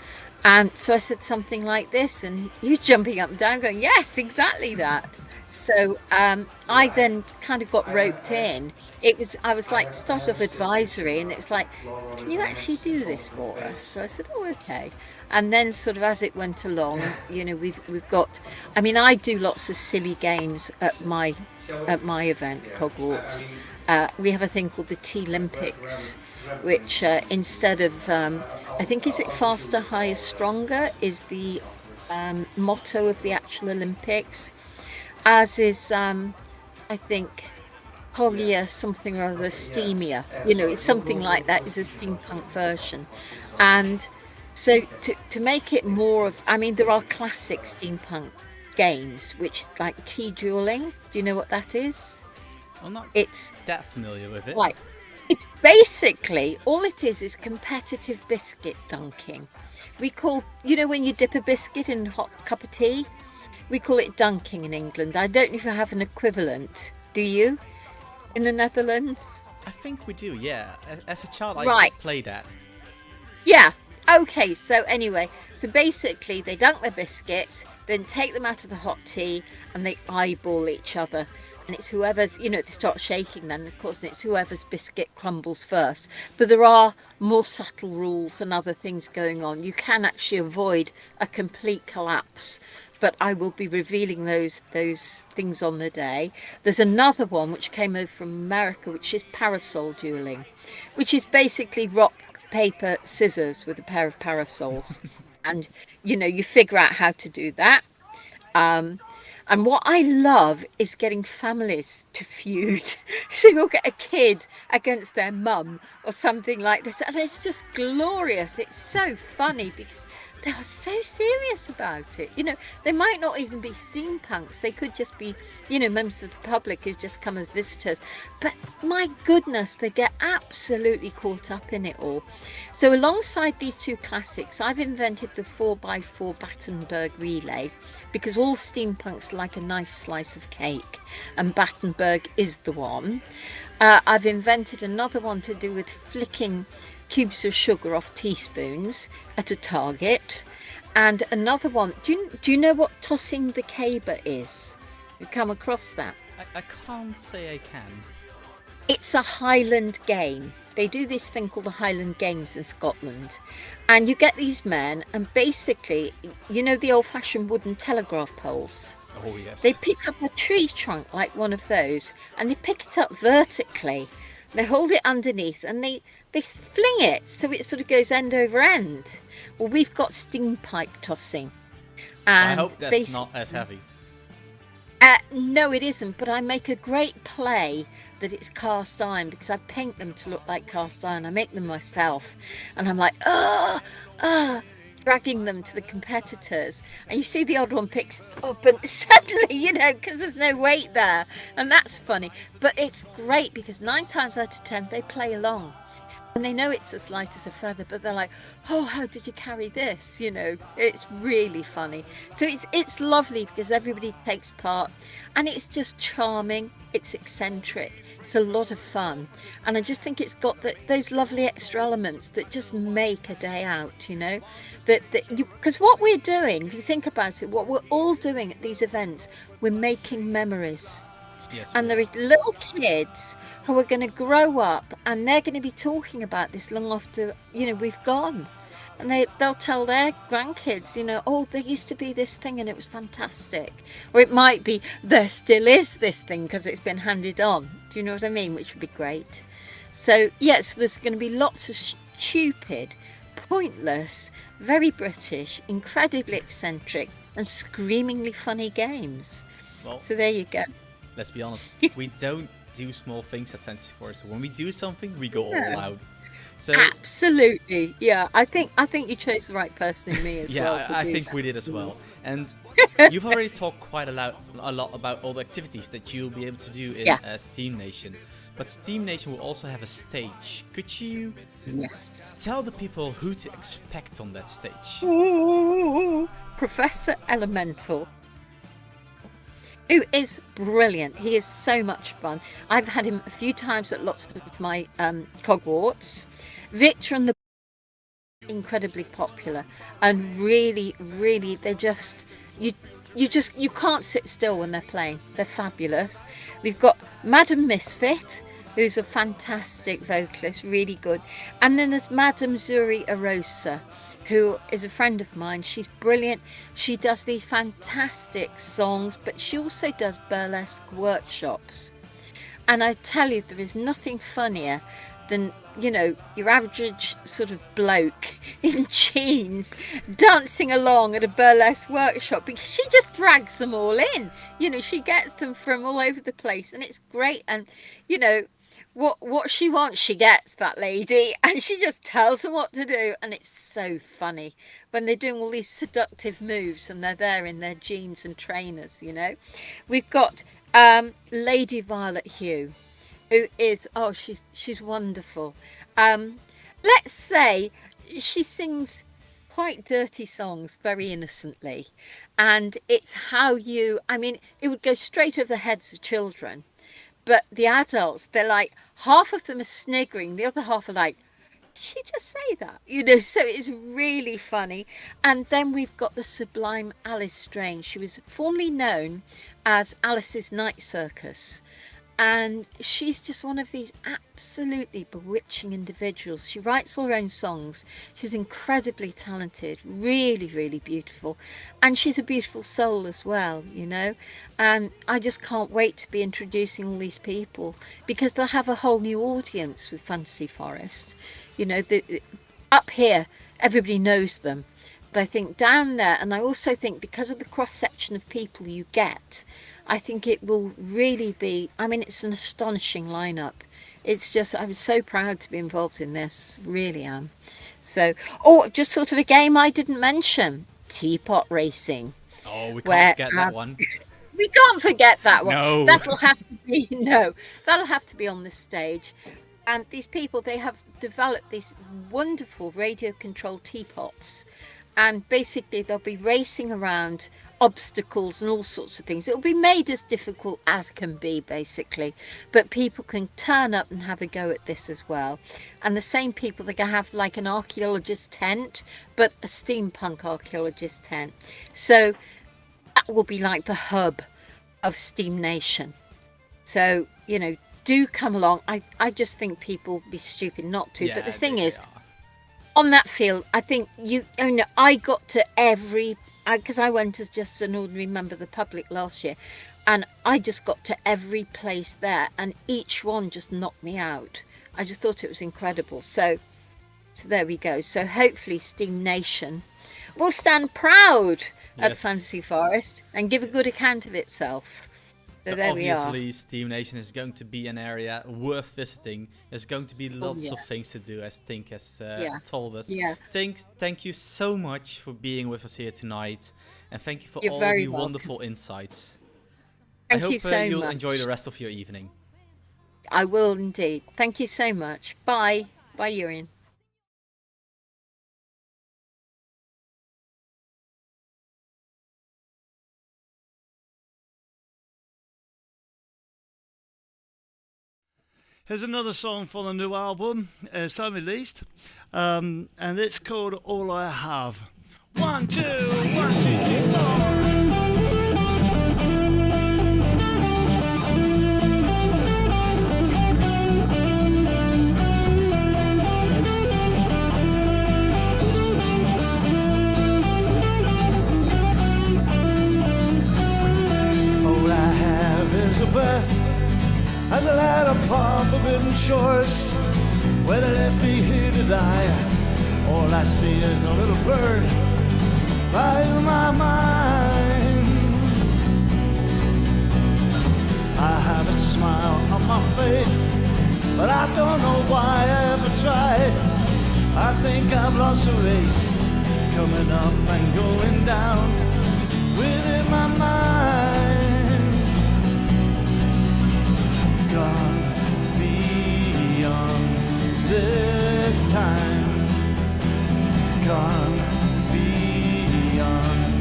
And so I said something like this, and he was jumping up and down going, yes, exactly that. So I then kind of got roped in. I was like sort of advisory, and it was like, can you actually do this for us? So I said, oh, okay. And then sort of as it went along, you know, we've got, I mean, I do lots of silly games at my event, Hogwarts. We have a thing called the T-Olympics, which instead of, I think, is it faster, higher, stronger is the motto of the actual Olympics, as is, I think, Hogia something or other, steamier, you know, it's something like that, is a steampunk version. And so to make it more of, I mean, there are classic steampunk games, which like T-dueling, do you know what that is? I'm not it's that familiar with it. Right. It's basically, all it is competitive biscuit dunking. We call, you know, when you dip a biscuit in a hot cup of tea, we call it dunking in England. I don't know if you have an equivalent, do you, in the Netherlands? I think we do, yeah. As a child, Right. I played that. Yeah, okay, so anyway, so basically they dunk their biscuits, then take them out of the hot tea, and they eyeball each other. And it's whoever's, you know, they start shaking then, of course, and it's whoever's biscuit crumbles first. But there are more subtle rules and other things going on. You can actually avoid a complete collapse, but I will be revealing those things on the day. There's another one which came over from America, which is parasol dueling, which is basically rock, paper, scissors with a pair of parasols. And, you know, you figure out how to do that. And what I love is getting families to feud. So you'll get a kid against their mum or something like this. And it's just glorious. It's so funny because they are so serious about it. You know, they might not even be steampunks. They could just be, you know, members of the public who've just come as visitors. But my goodness, they get absolutely caught up in it all. So alongside these two classics, I've invented the 4x4 Battenberg relay, because all steampunks like a nice slice of cake, and Battenberg is the one. I've invented another one to do with flicking cubes of sugar off teaspoons at a target, and another one, do you know what tossing the caber is? You've come across that? I can't say I can. It's a Highland game. They do this thing called the Highland Games in Scotland, and you get these men, and basically, you know, the old-fashioned wooden telegraph poles. Oh yes. They pick up a tree trunk like one of those, and they pick it up vertically. They hold it underneath, and they fling it so it sort of goes end over end. Well, we've got steam pipe tossing. And I hope that's not as heavy. No, it isn't, but I make a great play that it's cast iron, because I paint them to look like cast iron. I make them myself, and I'm like, dragging them to the competitors, and you see the odd one picks up and suddenly, you know, because there's no weight there, and that's funny. But it's great because 9 times out of 10 they play along. And they know it's as light as a feather, but they're like, oh, how did you carry this? You know, it's really funny. So it's lovely because everybody takes part, and it's just charming. It's eccentric. It's a lot of fun. And I just think it's got those lovely extra elements that just make a day out, you know, because what we're doing, if you think about it, what we're all doing at these events, we're making memories. Yes, and there are little kids who are going to grow up, and they're going to be talking about this long after, you know, we've gone. And they'll tell their grandkids, you know, oh, there used to be this thing and it was fantastic. Or it might be, there still is this thing because it's been handed on. Do you know what I mean? Which would be great. So, yes, there's going to be lots of stupid, pointless, very British, incredibly eccentric and screamingly funny games. Well, so there you go. Let's be honest, we don't do small things at Fantasy Forest. When we do something, we go all out. So absolutely, yeah. I think you chose the right person in me as well. Yeah, I think we did as well. And you've already talked quite a lot about all the activities that you'll be able to do in Steam Nation. But Steam Nation will also have a stage. Could you tell the people who to expect on that stage? Ooh, Professor Elemental, who is brilliant. He is so much fun. I've had him a few times at lots of my Hogwarts. Victor and the incredibly popular, and really, they're just you can't sit still when they're playing. They're fabulous. We've got Madam Misfit, who's a fantastic vocalist, really good, and then there's Madam Zuri Arosa, who is a friend of mine. She's brilliant. She does these fantastic songs, but she also does burlesque workshops. And I tell you, there is nothing funnier than, you know, your average sort of bloke in jeans dancing along at a burlesque workshop, because she just drags them all in. You know, she gets them from all over the place, and it's great. And, you know, what she wants, she gets, that lady, and she just tells them what to do, and it's so funny when they're doing all these seductive moves and they're there in their jeans and trainers, you know. We've got Lady Violet Hugh, who is, oh, she's wonderful. Let's say she sings quite dirty songs very innocently, and it's how you, I mean, it would go straight over the heads of children. But the adults, they're like, half of them are sniggering, the other half are like, did she just say that? You know, so it's really funny. And then we've got the sublime Alice Strange. She was formerly known as Alice's Night Circus. And she's just one of these absolutely bewitching individuals. She writes all her own songs. She's incredibly talented, really beautiful. And she's a beautiful soul as well, you know. And I just can't wait to be introducing all these people, because they'll have a whole new audience with Fantasy Forest. You know, up here, everybody knows them. But I think down there, and I also think because of the cross-section of people you get, I think it will really be, I mean, it's an astonishing lineup. It's just, I'm so proud to be involved in this, really am. So, just sort of a game I didn't mention, teapot racing. Oh, we can't forget that one. We can't forget that one. No. That'll have to be on the stage. And these people, they have developed these wonderful radio-controlled teapots. And basically, they'll be racing around obstacles and all sorts of things. It'll be made as difficult as can be, basically. But people can turn up and have a go at this as well. And the same people, they're going to have like an archaeologist tent, but a steampunk archaeologist tent. So that will be like the hub of Steam Nation. So, you know, do come along. I just think people would be stupid not to. Yeah, but the thing is, on that field, I think I got to because I went as just an ordinary member of the public last year, and I just got to every place there, and each one just knocked me out. I just thought it was incredible. So there we go. So hopefully Steam Nation will stand proud at Fantasy Forest and give a good account of itself. So there we are. Obviously, Steam Nation is going to be an area worth visiting. There's going to be lots of things to do, as Tink has told us. Yeah. Tink, thank you so much for being with us here tonight, and thank you for You're all very the welcome. wonderful insights. Thank I hope you so you'll much. enjoy the rest of your evening. I will indeed. Thank you so much. Bye. Bye, Urian. Here's another song for the new album, it's unreleased, and it's called All I Have. 1, 2, 1, 2, 3, 4. All I have is a breath and a lot of palm forbidden shores. Where they left me here to die, all I see is a little bird flying my mind. I have a smile on my face, but I don't know why I ever tried. I think I've lost a race, coming up and going down within my mind. Gone beyond this time. Gone beyond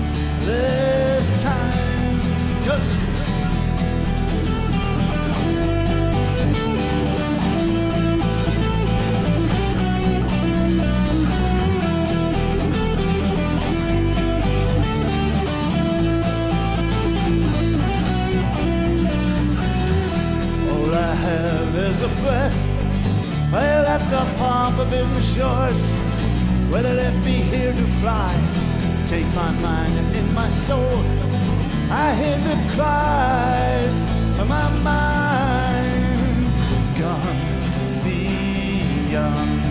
this time. 'Cause all I have is a breath. Well, at the pomp of in the shores, where they left me here to fly. Take my mind and in my soul, I hear the cries of my mind. Gone beyond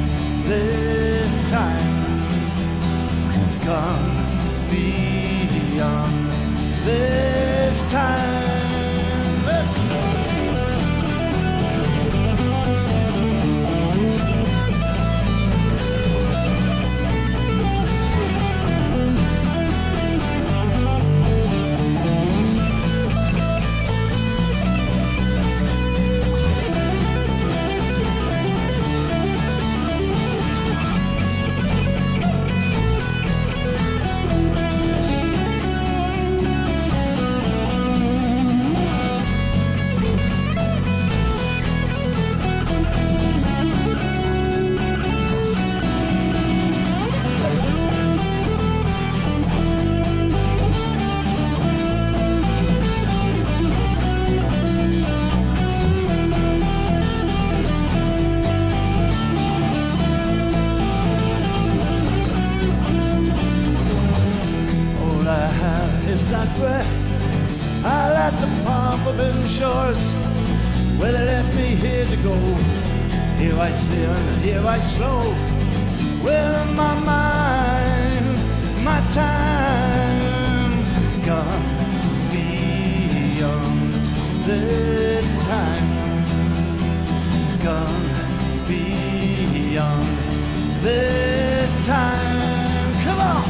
this time. Gone beyond this time. Let's go. All I have is that breath. I at the palm forbidden shores, where they left me here to go. Here I stand and here I slow, with my mind, my time. Gone beyond this time. Gone beyond this time. Come on!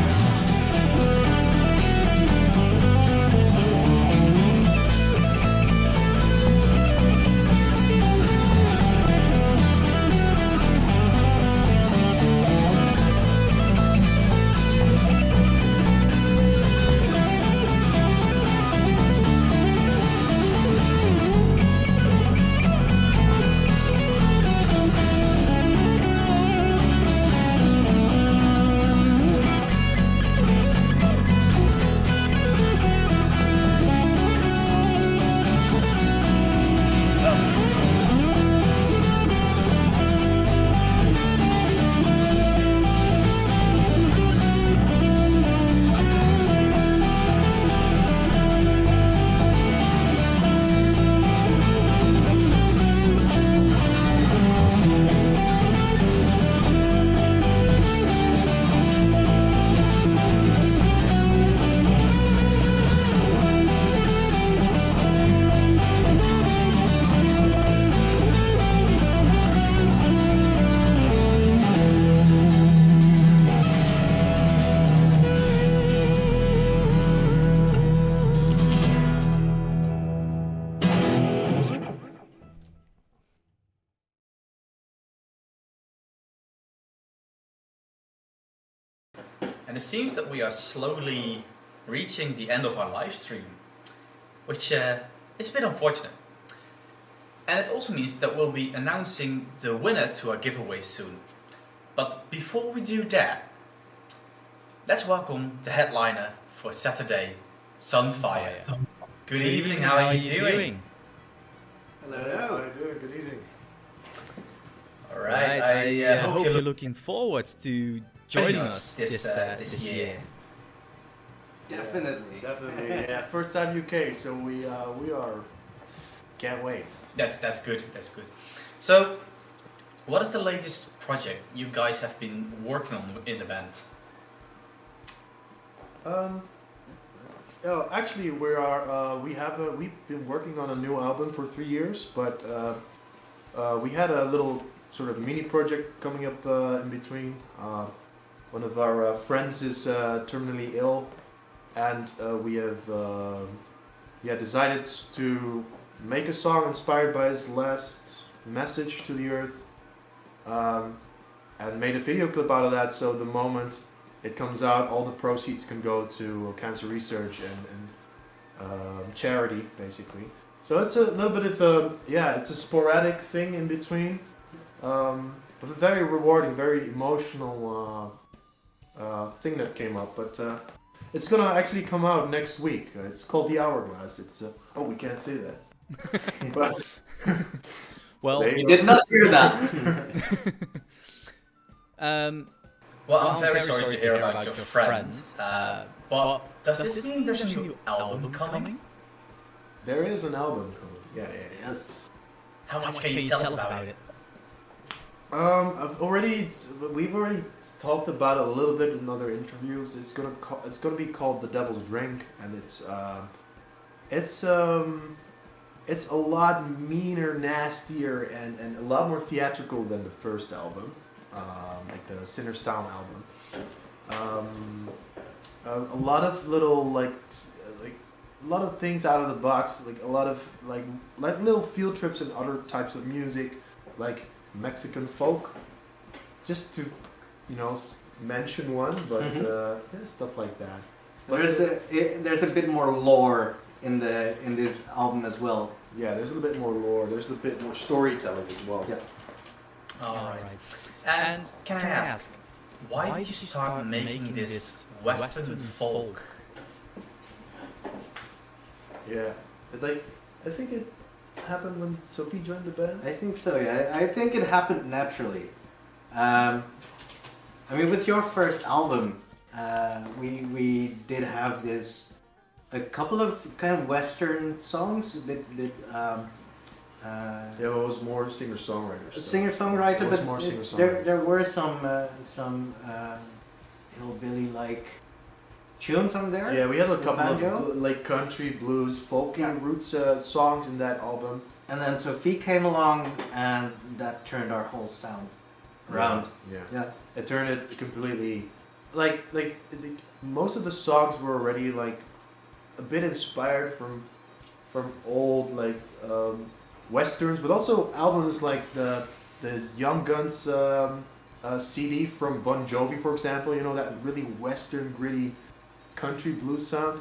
and it seems that we are slowly reaching the end of our live stream, which is a bit unfortunate. And it also means that we'll be announcing the winner to our giveaway soon. But before we do that, let's welcome the headliner for Saturday, Sunfire. Good evening, how are you doing? Hello. How are you doing? Good evening. Alright, I hope you're looking forward to joining us this year. Definitely. Definitely. Yeah. First time UK, so we are can't wait. That's good. That's good. So, what is the latest project you guys have been working on in the band? Actually, we've been working on a new album for 3 years, but we had a little sort of mini project coming up in between. One of our friends is terminally ill, and we have decided to make a song inspired by his last message to the earth, and made a video clip out of that, so the moment it comes out, all the proceeds can go to cancer research and charity, basically. So it's a little bit of it's a sporadic thing in between, but a very rewarding, very emotional thing that came up. But it's gonna actually come out next week. It's called The Hourglass. It's we can't say that. But well, you did not hear that. Well, I'm very sorry to hear about your friend. But does this mean there's a new album coming? There is an album coming. Yes. How much can you tell us about it? We've already talked about it a little bit in other interviews. It's gonna be called The Devil's Drink, and it's a lot meaner, nastier, and a lot more theatrical than the first album, like the Sinner's Town album. A lot of little a lot of things out of the box, like a lot of like little field trips and other types of music, like Mexican folk, just to mention one, but stuff like that. There's a bit more lore in this album as well. Yeah, there's a little bit more lore. There's a bit more storytelling as well. Yeah. All right. And can I ask, why did you start making this Western folk? Yeah, I think it happened when Sophie joined the band. I think so. Yeah, I think it happened naturally. I mean, with your first album, we did have a couple of kind of Western songs, it was more singer-songwriter. Singer-songwriter, but more singer-songwriter. There were some hillbilly-like tunes on there. Yeah, we had a couple of like country, blues, folk roots songs in that album. And then Sophie came along, and that turned our whole sound around. Yeah. It turned it completely. Like most of the songs were already like a bit inspired from old westerns, but also albums like the Young Guns CD from Bon Jovi, for example. That really western, gritty country blues sound.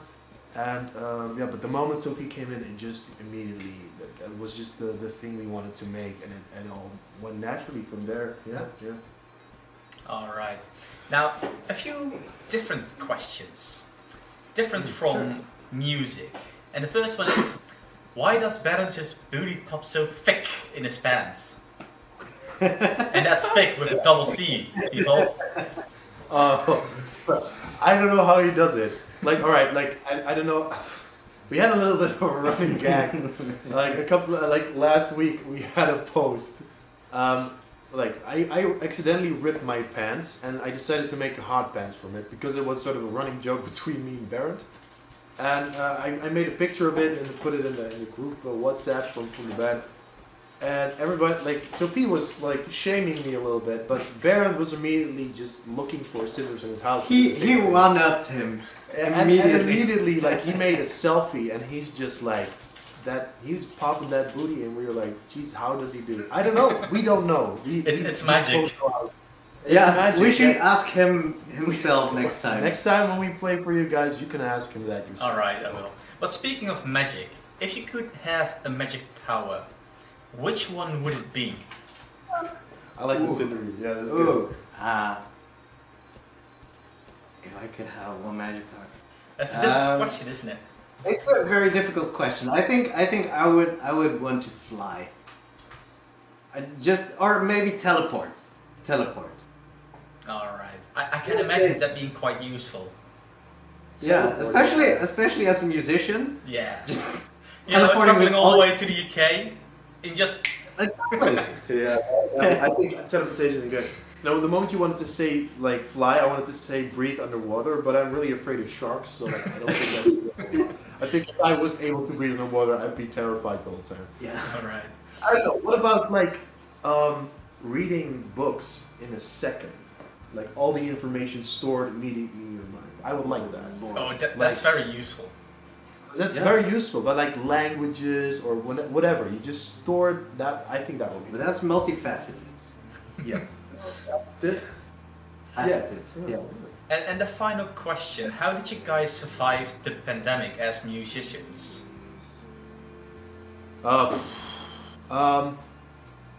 And but the moment Sophie came in, it just immediately that was just the thing we wanted to make, and it all went naturally from there. Yeah. All right. Now, a few different questions, different from music. And the first one is, why does Berend's booty pop so thick in his pants? And that's thick with a double C, people. I don't know how he does it. I don't know. We had a little bit of a running gag. Last week we had a post. I accidentally ripped my pants, and I decided to make a hot pants from it because it was sort of a running joke between me and Berend. And I made a picture of it and put it in the group WhatsApp from the band. And everybody, Sophie was shaming me a little bit, but Berend was immediately just looking for scissors in his house. He one-upped him immediately. He made a selfie, and he's just like that. He was popping that booty, and we were like, "Geez, how does he do it?" I don't know. We don't know. It's magic. Yeah, we should ask him himself next time. Next time when we play for you guys, you can ask him that yourself. Alright, I will. But speaking of magic, if you could have a magic power, which one would it be? I like the scenery. Yeah, that's good. If I could have one magic power. That's a difficult question, isn't it? It's a very difficult question. I think I would want to fly. Or maybe teleport. Alright. I can imagine that being quite useful. Yeah, especially as a musician. Yeah. Just traveling all the way to the UK in just... Yeah, I think teleportation is good. Now, the moment you wanted to say like fly, I wanted to say breathe underwater, but I'm really afraid of sharks, so like I don't think that's. I think if I was able to breathe underwater, I'd be terrified the whole time. Yeah. Alright. I don't know. What about like reading books in a second? Like all the information stored immediately in your mind. I would like that. Oh, that's very useful. That's very useful, but like languages or whatever, you just store that. I think that will be. But that's multifaceted. Yeah. Yeah. And the final question, how did you guys survive the pandemic as musicians? Man,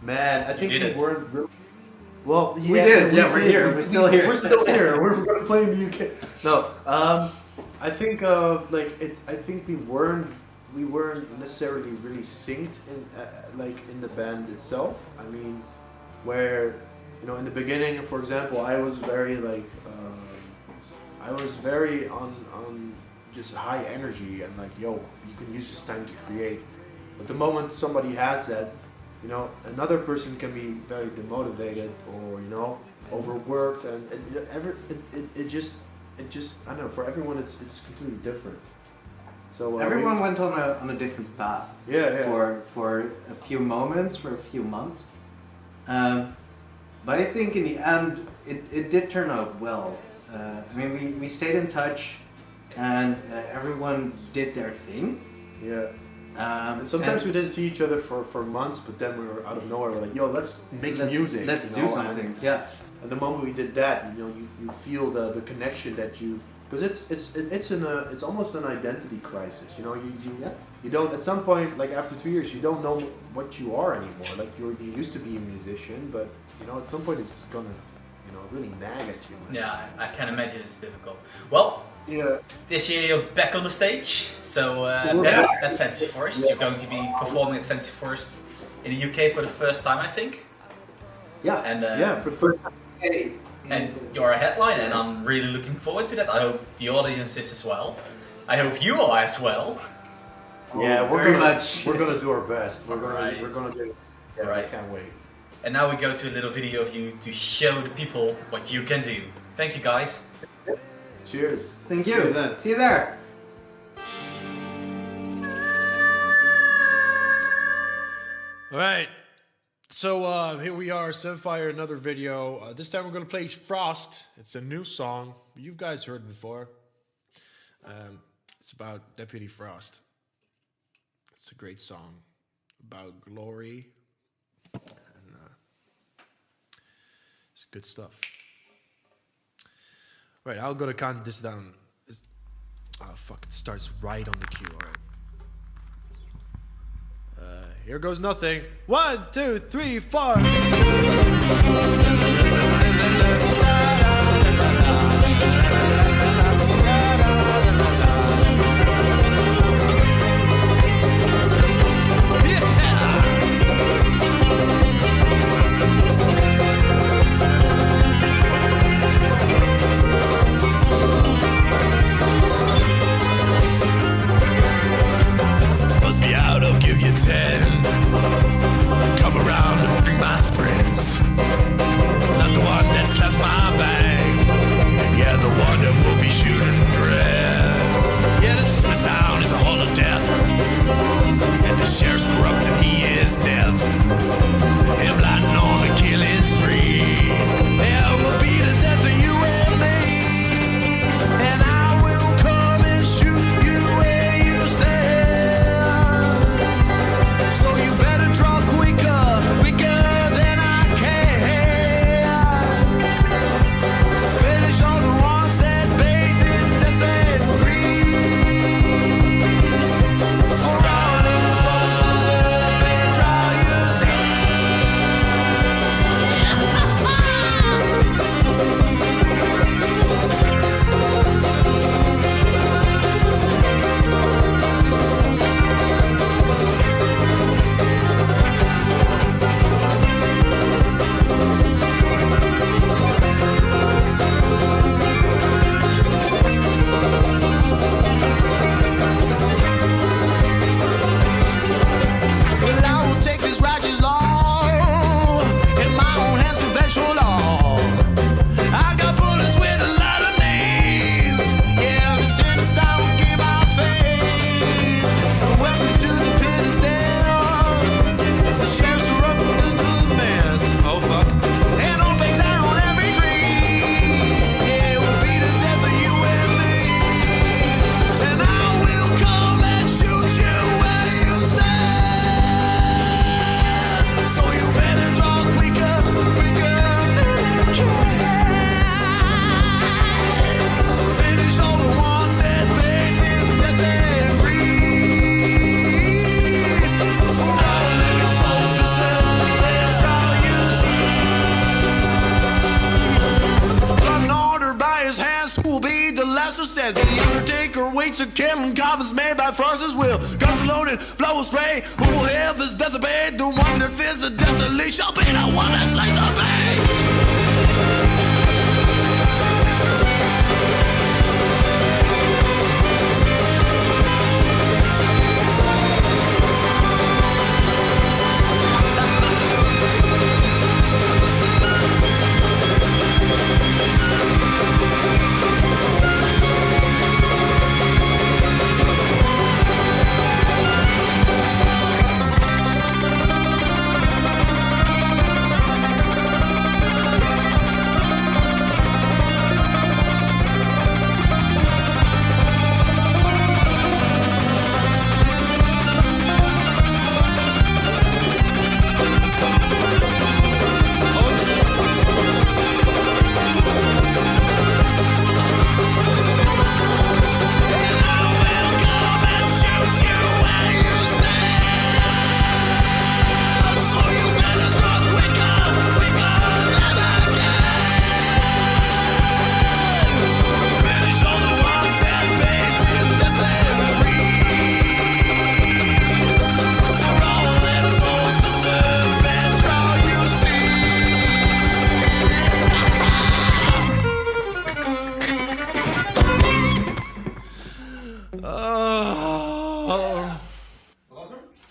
I think we weren't really... Well, we did. Yeah, we're here. We're still here. We're still here. We're going to play in the UK. No, I think I think we weren't necessarily really synced in the band itself. I mean, where in the beginning, for example, I was very on just high energy and like, yo, you can use this time to create. But the moment somebody has that, another person can be very demotivated or overworked, and it just I don't know. For everyone, it's completely different. So everyone went on a different path. Yeah. For a few moments, for a few months. But I think in the end, it did turn out well. I mean, we stayed in touch, and everyone did their thing. Yeah. Sometimes we didn't see each other for months, but then we were out of nowhere. We're like, yo, let's make music. Let's do something. Yeah. And the moment we did that, you feel the connection that you, because it's almost an identity crisis. You don't, at some point, like after 2 years, you don't know what you are anymore. Like you used to be a musician, but at some point it's gonna really nag at you. Yeah, I can imagine it's difficult. Well, this year you're back on the stage, so back at Fantasy Forest. You're going to be performing at Fantasy Forest in the UK for the first time, I think. Yeah. And for the first time. And you're a headliner, and I'm really looking forward to that. I hope the audience is as well. I hope you are as well. Yeah, we're gonna do our best. We're gonna do it. Yeah, Right. I can't wait. And now we go to a little video of you to show the people what you can do. Thank you, guys. Cheers. Thank you. See you there. All right. So here we are, Sunfire, another video. This time we're going to play Frost. It's a new song. You guys heard it before. It's about Deputy Frost. It's a great song about glory. And it's good stuff. Right, I'm going to count this down. Oh, fuck, it starts right on the cue. All right. Here goes nothing. 1, 2, 3, 4. Buzz me out, I'll give you 10. Come around and bring my friends. Not weights are killing, coffins made by Frost's will. Guns loaded, blow spray. Who will hear this death obeyed? The one that fears the death of leash shall be the one that slays the beast.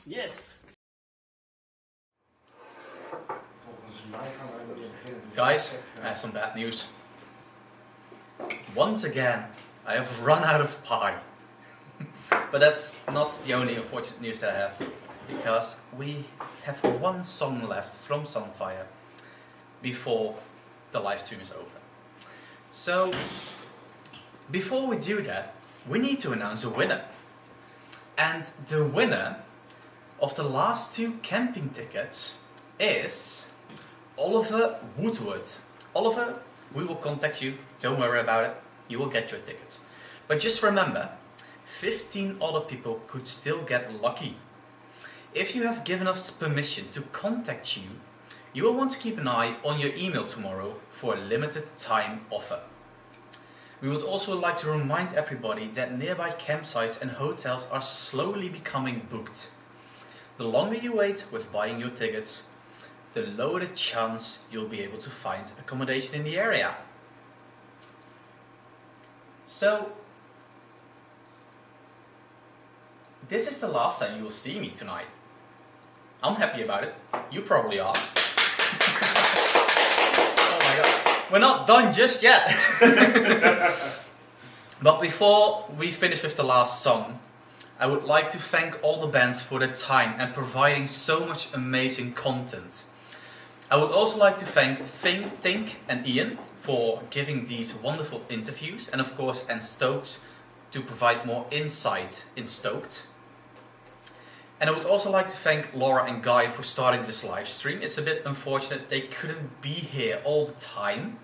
Yes. Guys, I have some bad news. Once again, I have run out of pie. But that's not the only unfortunate news that I have, because we have one song left from Sunfire before the live stream is over. So, before we do that, we need to announce a winner. And the winner of the last 2 camping tickets is Oliver Woodward. Oliver, we will contact you, don't worry about it, you will get your tickets. But just remember, 15 other people could still get lucky. If you have given us permission to contact you, you will want to keep an eye on your email tomorrow for a limited time offer. We would also like to remind everybody that nearby campsites and hotels are slowly becoming booked. The longer you wait with buying your tickets, the lower the chance you'll be able to find accommodation in the area. So, this is the last time you will see me tonight. I'm happy about it. You probably are. Oh my god. We're not done just yet. But before we finish with the last song, I would like to thank all the bands for their time and providing so much amazing content. I would also like to thank Tink and Ian for giving these wonderful interviews, and of course and Stokes to provide more insight in Stoked. And I would also like to thank Laura and Guy for starting this live stream. It's a bit unfortunate they couldn't be here all the time,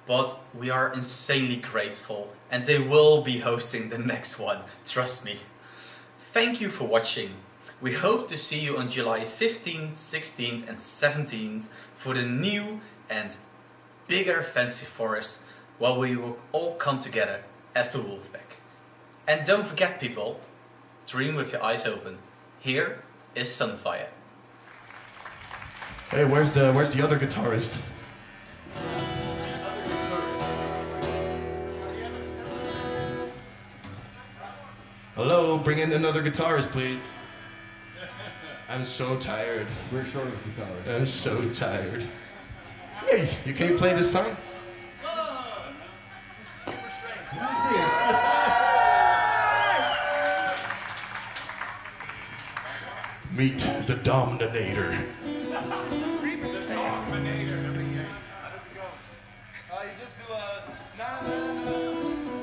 but we are insanely grateful and they will be hosting the next one, trust me. Thank you for watching. We hope to see you on July 15th, 16th and 17th for the new and bigger Fantasy Forest, where we will all come together as the Wolfpack. And don't forget people, dream with your eyes open. Here is Sunfire. Hey, where's the other guitarist? Hello, bring in another guitarist, please. I'm so tired. We're short of guitarists. I'm so tired. Hey, you can't play this song? Meet the Dominator.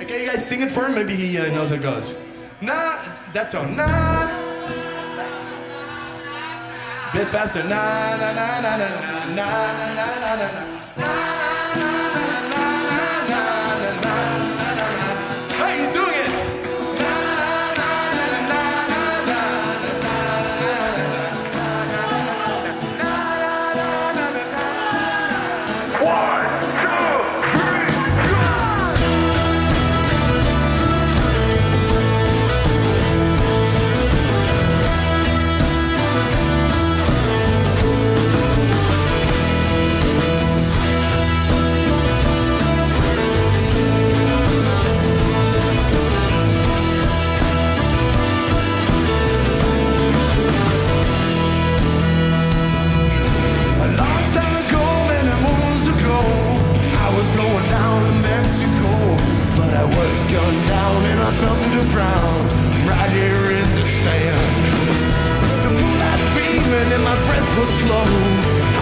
Okay, you guys sing it for him? Maybe he knows how it goes. Nah, that tone. Nah. Bit faster. Nah, nah, nah, nah, nah, nah, nah, nah, nah, nah, nah. so slow.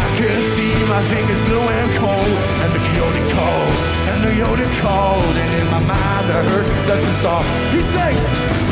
I can see my fingers blue and cold, and the coyote called, and the coyote called, and in my mind I heard that's a song. He sang.